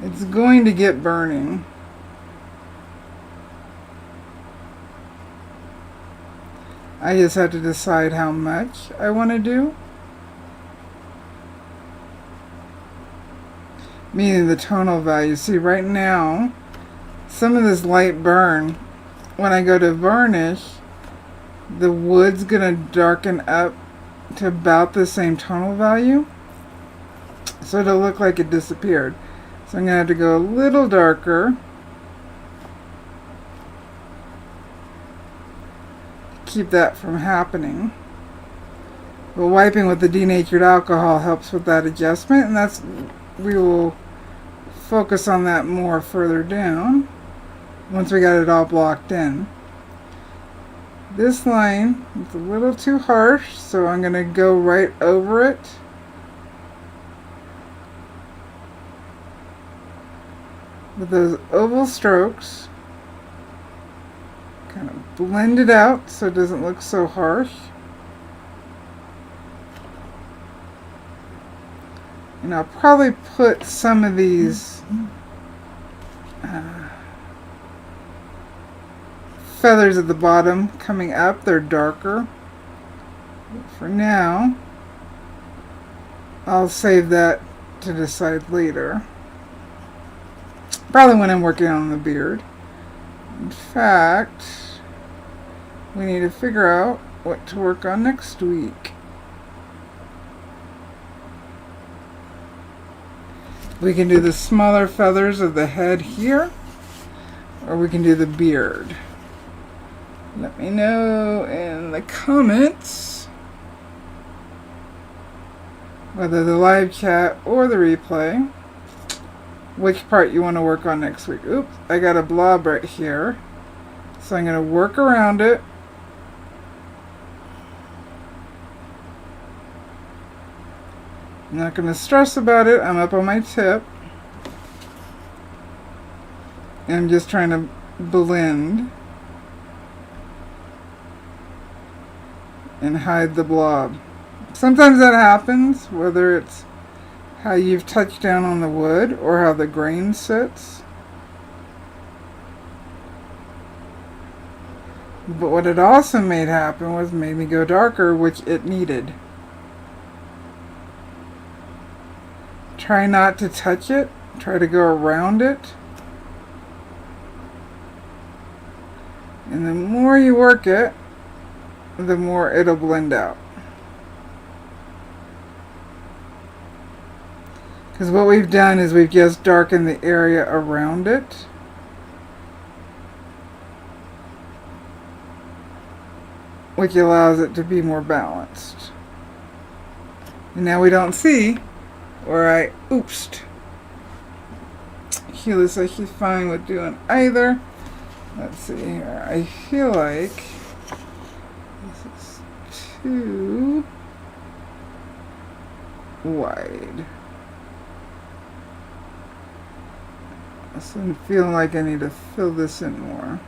It's going to get burning. I just have to decide how much I want to do. Meaning the tonal value. See, right now, some of this light burn, when I go to varnish, the wood's going to darken up to about the same tonal value. So it'll look like it disappeared. So I'm going to have to go a little darker. Keep that from happening. But wiping with the denatured alcohol helps with that adjustment, and we will focus on that more further down once we got it all blocked in. This line is a little too harsh, so I'm going to go right over it. With those oval strokes. Kind of blend it out so it doesn't look so harsh. And I'll probably put some of these feathers at the bottom coming up. They're darker. But for now, I'll save that to decide later. Probably when I'm working on the beard. In fact, we need to figure out what to work on next week. We can do the smaller feathers of the head here, or we can do the beard. Let me know in the comments whether the live chat or the replay which part you want to work on next week. Oops, I got a blob right here. So I'm going to work around it. I'm not going to stress about it. I'm up on my tip. And I'm just trying to blend and hide the blob. Sometimes that happens, whether it's how you've touched down on the wood or how the grain sits. But what it also made happen was made me go darker, which it needed. Try not to touch it. Try to go around it. And the more you work it, the more it'll blend out. Because what we've done is we've just darkened the area around it. Which allows it to be more balanced. And now we don't see where I oopsed. She looks like she's fine with doing either. Let's see here. I feel like this is too wide. So I'm feeling like I need to fill this in more.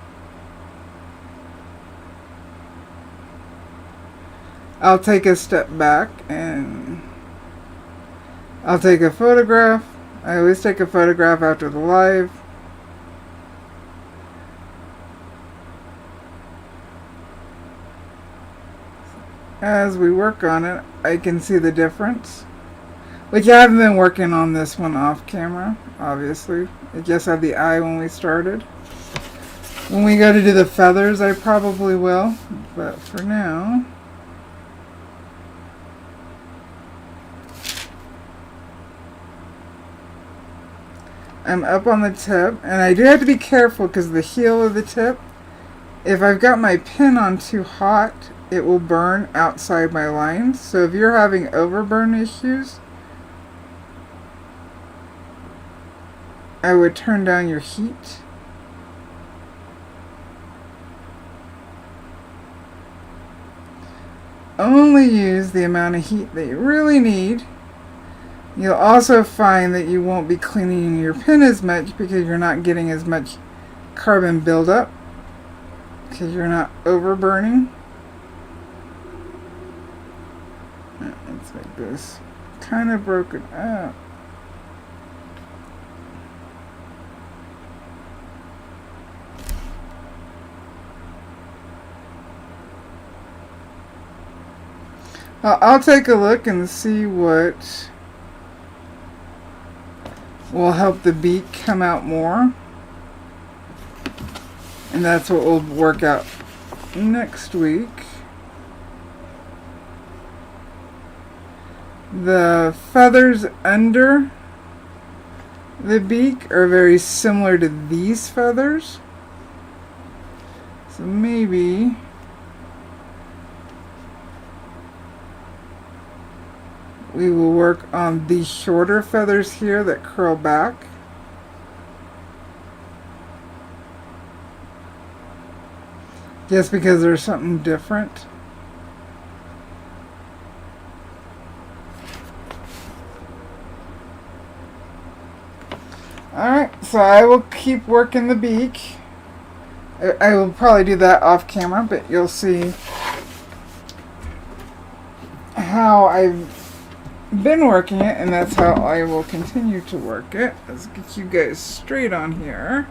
I'll take a step back and I'll take a photograph. I always take a photograph after the live. As we work on it, I can see the difference. Which I haven't been working on this one off camera, obviously. It just had the eye when we started. When we go to do the feathers, I probably will. But for now... I'm up on the tip, and I do have to be careful because the heel of the tip, if I've got my pin on too hot, it will burn outside my lines. So if you're having overburn issues, I would turn down your heat. Only use the amount of heat that you really need. You'll also find that you won't be cleaning your pin as much because you're not getting as much carbon buildup because you're not overburning. It's like this, kind of broken up. I'll take a look and see what will help the beak come out more. And that's what we'll work out next week. The feathers under the beak are very similar to these feathers. So maybe we will work on these shorter feathers here that curl back. Just because there's something different. Alright, so I will keep working the beak. I will probably do that off camera, but you'll see how I've been working it, and that's how I will continue to work it. Let's get you guys straight on here.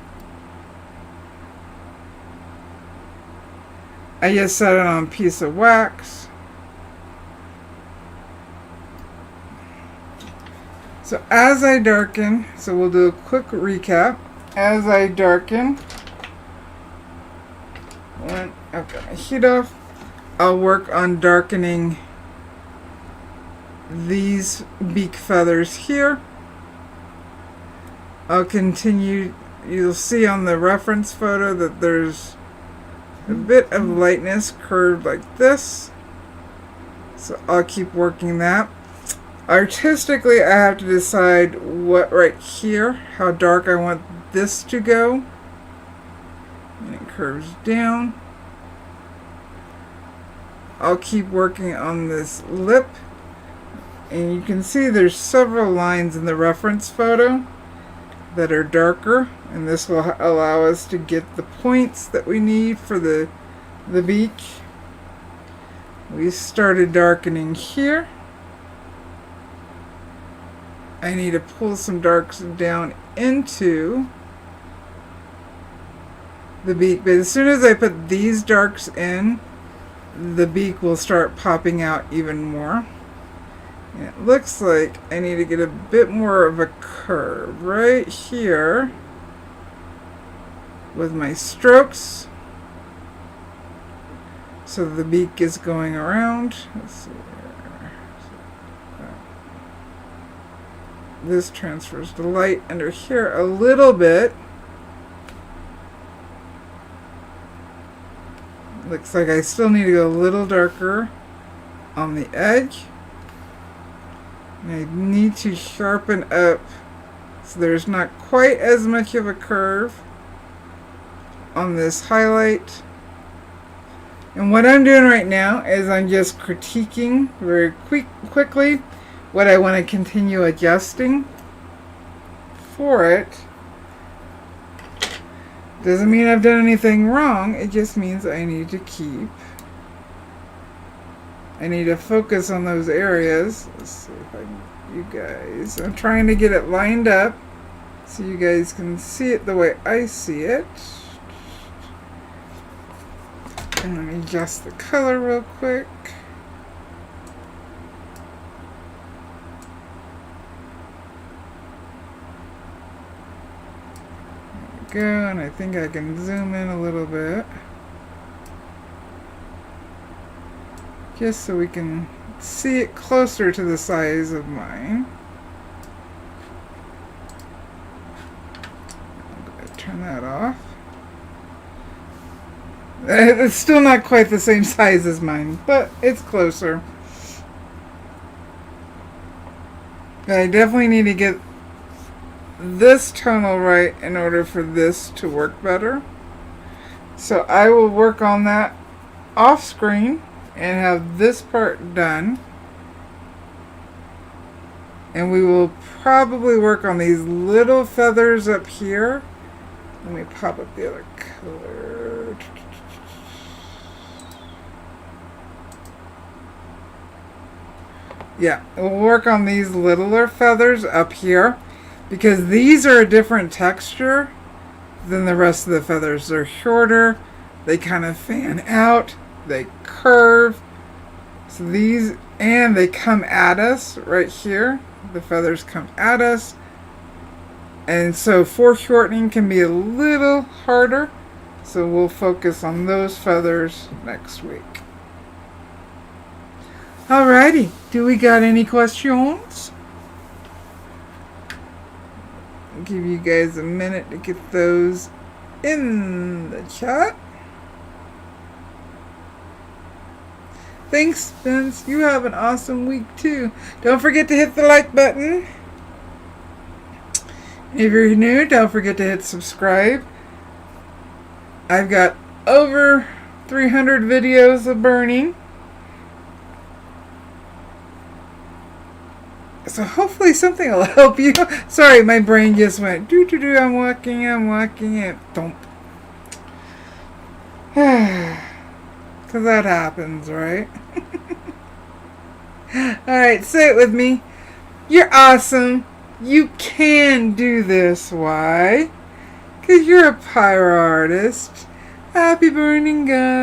I just set it on a piece of wax. So as I darken, so we'll do a quick recap. As I darken, when I've got my heat off, I'll work on darkening these beak feathers here. I'll continue, you'll see on the reference photo that there's a bit of lightness curved like this. So I'll keep working that. Artistically, I have to decide what right here, how dark I want this to go. And it curves down. I'll keep working on this lip. And you can see there's several lines in the reference photo that are darker, and this will allow us to get the points that we need for the beak. We started darkening here. I need to pull some darks down into the beak, but as soon as I put these darks in, the beak will start popping out even more. And it looks like I need to get a bit more of a curve right here with my strokes so the beak is going around. Let's see here. This transfers the light under here a little bit. Looks like I still need to go a little darker on the edge. And I need to sharpen up so there's not quite as much of a curve on this highlight. And what I'm doing right now is I'm just critiquing very quickly what I want to continue adjusting for it. Doesn't mean I've done anything wrong, it just means I need to focus on those areas. Let's see if I can you guys. I'm trying to get it lined up so you guys can see it the way I see it. And let me adjust the color real quick. There we go, and I think I can zoom in a little bit. Just so we can see it closer to the size of mine. I'm going to turn that off. It's still not quite the same size as mine, but it's closer. I definitely need to get this tunnel right in order for this to work better. So I will work on that off screen and have this part done. And we will probably work on these little feathers up here. Let me pop up the other color. Yeah, we'll work on these littler feathers up here because these are a different texture than the rest of the feathers. They're shorter, they kind of fan out, they curve. So these, and they come at us right here. The feathers come at us. And so foreshortening can be a little harder. So we'll focus on those feathers next week. Alrighty, do we got any questions? I'll give you guys a minute to get those in the chat. Thanks, Spence. You have an awesome week too. Don't forget to hit the like button. If you're new, don't forget to hit subscribe. I've got over 300 videos of burning. So hopefully something will help you. Sorry, my brain just went doo-doo-doo. I'm walking, and don't. Because that happens, right? Alright, say it with me. You're awesome. You can do this. Why? Because you're a pyro artist. Happy burning, guys.